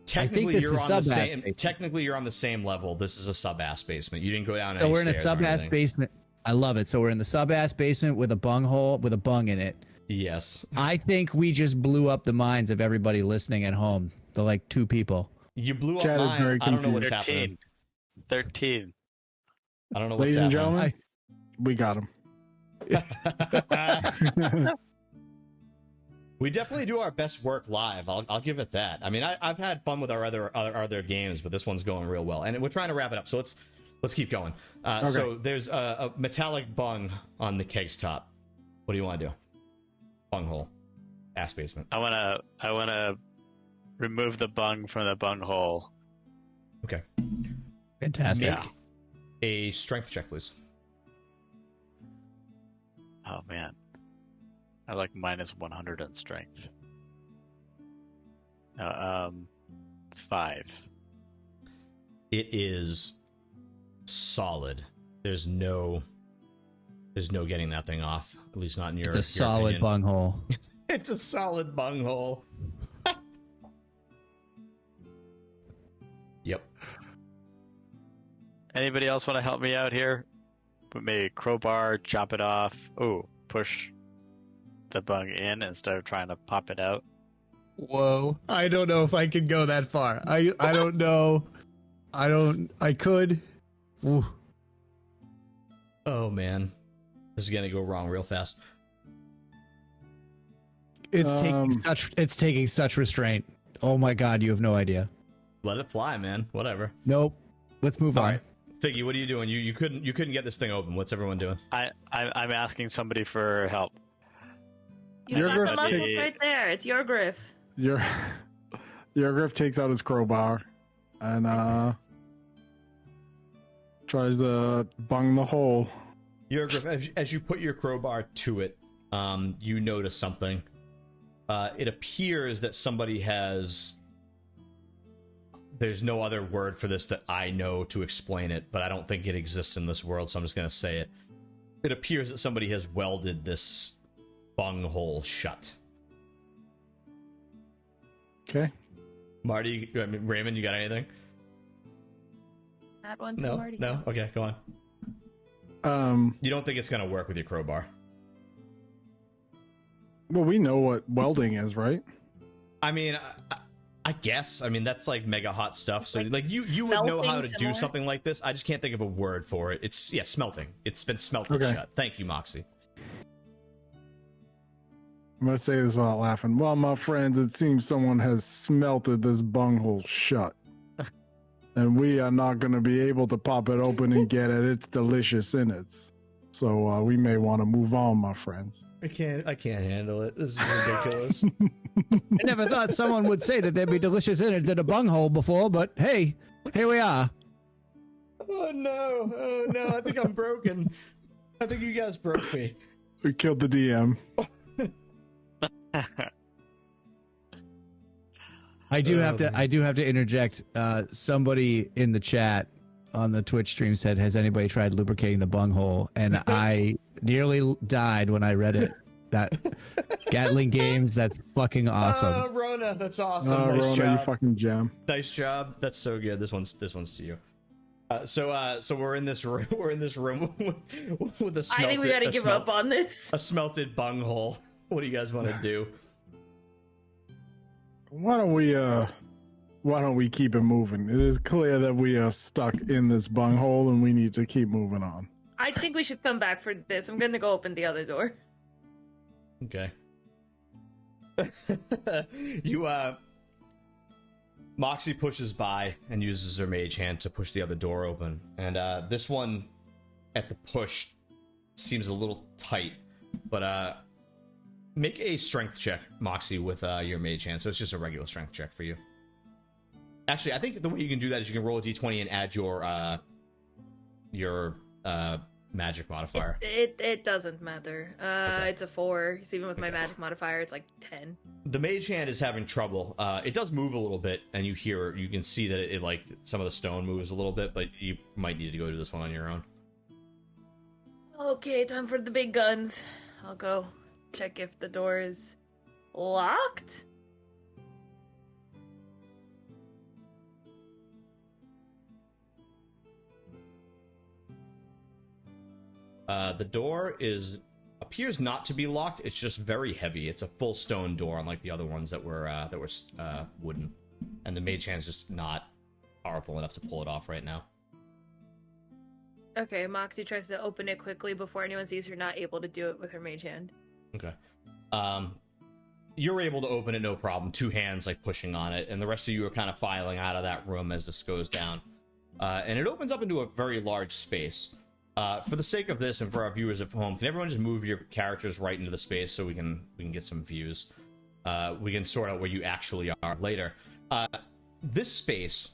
this you're is on the sub-ass same. basement. Technically, you're on the same level. This is a sub ass basement. You didn't go down. So we're in a sub ass basement. I love it. So we're in the sub ass basement with a bung hole with a bung in it. Yes. I think we just blew up the minds of everybody listening at home. The like 2 people. You blew up Chat is mine. very I don't know what's 13. happening. 13. I don't know what's Ladies and happening. gentlemen, we got him. We definitely do our best work live. I'll give it that. I mean, I've had fun with our other games, but this one's going real well, and we're trying to wrap it up. So let's keep going. Okay. So there's a metallic bung on the keg's top. What do you want to do? Bung hole, ass basement. I wanna remove the bung from the bung hole. Okay. Fantastic. Make a strength check, please. Oh man, I like -100 on strength. 5. It is solid. There's no getting that thing off. At least not in your. It's a solid opinion. bung hole. It's a solid bung hole. Yep. Anybody else want to help me out here? Put maybe crowbar, chop it off. Oh, push the bung in instead of trying to pop it out. Whoa. I don't know if I can go that far. I don't know. I could. Ooh. Oh man, this is gonna go wrong real fast. It's taking such restraint. Oh my god, you have no idea. Let it fly, man. Whatever. Nope. Let's move on. All right. Figgy, what are you doing? You couldn't get this thing open. What's everyone doing? I'm asking somebody for help. You got the muscles right there. It's Yurgriff. Yurgriff takes out his crowbar and tries to bung the hole. Yurgriff, as you put your crowbar to it, you notice something. It appears that somebody has... There's no other word for this that I know to explain it, but I don't think it exists in this world, so I'm just going to say it. It appears that somebody has welded this bung hole shut. Okay. Marty, Raymond, you got anything? Add one to No? Marty. No? Okay, go on. You don't think it's going to work with your crowbar? Well, we know what welding is, right? I mean, I guess. I mean, that's like mega hot stuff. So, like, you would know how to do something like this. I just can't think of a word for it. It's, smelting. It's been smelted shut. Thank you, Moxie. I'm going to say this while laughing. Well, my friends, it seems someone has smelted this bunghole shut. And we are not going to be able to pop it open and get at its delicious innards. So we may want to move on, my friends. I can't handle it. This is ridiculous. I never thought someone would say that there'd be delicious innards in a bunghole before, but hey, here we are. Oh no, I think I'm broken. I think you guys broke me. We killed the DM. I do have to interject. Somebody in the chat on the Twitch stream said, "Has anybody tried lubricating the bunghole?" And I nearly died when I read it. That Gatling Games, that's fucking awesome. Oh, Rona, that's awesome. Nice Rona, job. you fucking gem. Nice job. That's so good. This one's to you. So we're in this room. We're in this room with a smelted. I think we gotta give up on this. A smelted bunghole. What do you guys want to do? Why don't we keep it moving? It is clear that we are stuck in this bunghole and we need to keep moving on. I think we should come back for this. I'm gonna go open the other door. Okay. Moxie pushes by and uses her mage hand to push the other door open. And this one at the push seems a little tight, but make a strength check, Moxie, with your mage hand. So it's just a regular strength check for you. Actually, I think the way you can do that is you can roll a d20 and add your magic modifier. It doesn't matter. Okay. It's a 4. So even with my magic modifier, it's like 10. The mage hand is having trouble. It does move a little bit, and you can see that it like some of the stone moves a little bit, but you might need to go do this one on your own. Okay, time for the big guns. I'll go check if the door is locked. The door appears not to be locked. It's just very heavy. It's a full stone door, unlike the other ones that were wooden. And the mage hand's just not powerful enough to pull it off right now. Okay, Moxie tries to open it quickly before anyone sees her not able to do it with her mage hand. Okay. You're able to open it, no problem. 2 hands like pushing on it, and the rest of you are kind of filing out of that room as this goes down. And it opens up into a very large space. For the sake of this and for our viewers at home, can everyone just move your characters right into the space so we can get some views? We can sort out where you actually are later. This space,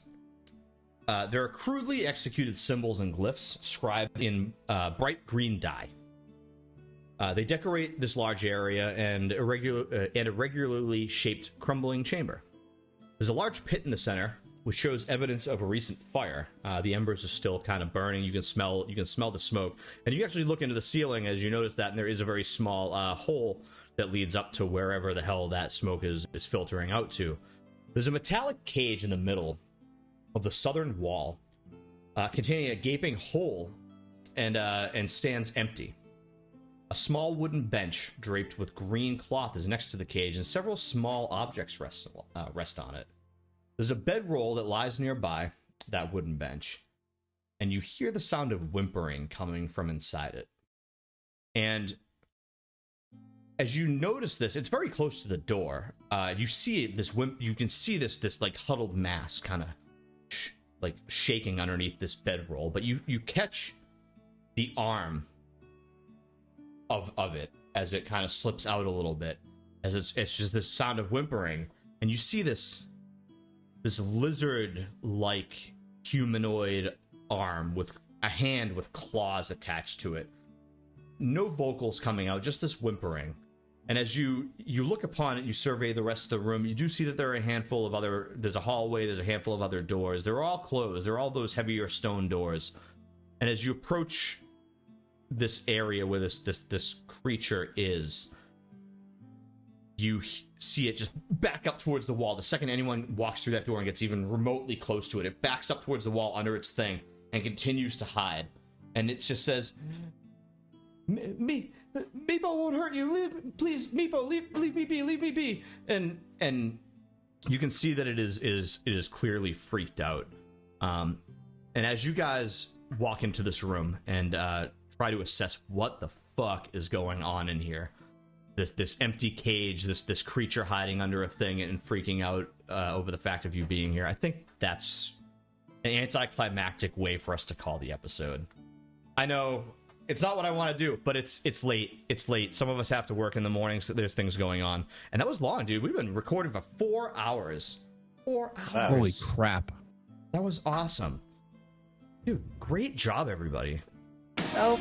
there are crudely executed symbols and glyphs scribed in bright green dye. They decorate this large area and a irregularly shaped crumbling chamber. There's a large pit in the center, which shows evidence of a recent fire. The embers are still kind of burning. You can smell the smoke, and you actually look into the ceiling as you notice that, and there is a very small hole that leads up to wherever the hell that smoke is filtering out to. There's a metallic cage in the middle of the southern wall, containing a gaping hole and stands empty. A small wooden bench draped with green cloth is next to the cage, and several small objects rest on it. There's a bedroll that lies nearby that wooden bench, and you hear the sound of whimpering coming from inside it. And as you notice this, it's very close to the door. You see this you can see this like huddled mass kind of like shaking underneath this bedroll, but you catch the arm of it as it kind of slips out a little bit, as it's just this sound of whimpering, and you see this lizard-like humanoid arm with a hand with claws attached to it. No vocals coming out, just this whimpering. And as you look upon it, you survey the rest of the room, you do see that there are a handful of there's a hallway, there's a handful of other doors. They're all closed. They're all those heavier stone doors. And as you approach this area where this creature is, you see it just back up towards the wall. The second anyone walks through that door and gets even remotely close to it, it backs up towards the wall under its thing and continues to hide. And it just says, Meepo won't hurt you. Please, Meepo, leave me be. And you can see that it is clearly freaked out. And as you guys walk into this room and try to assess what the fuck is going on in here, this empty cage, this creature hiding under a thing and freaking out over the fact of you being here, I think that's an anticlimactic way for us to call the episode. I know it's not what I want to do, but it's late. It's late. Some of us have to work in the morning, so there's things going on. And that was long, dude. We've been recording for 4 hours. 4 hours. Holy crap. That was awesome. Dude, great job, everybody. Oh.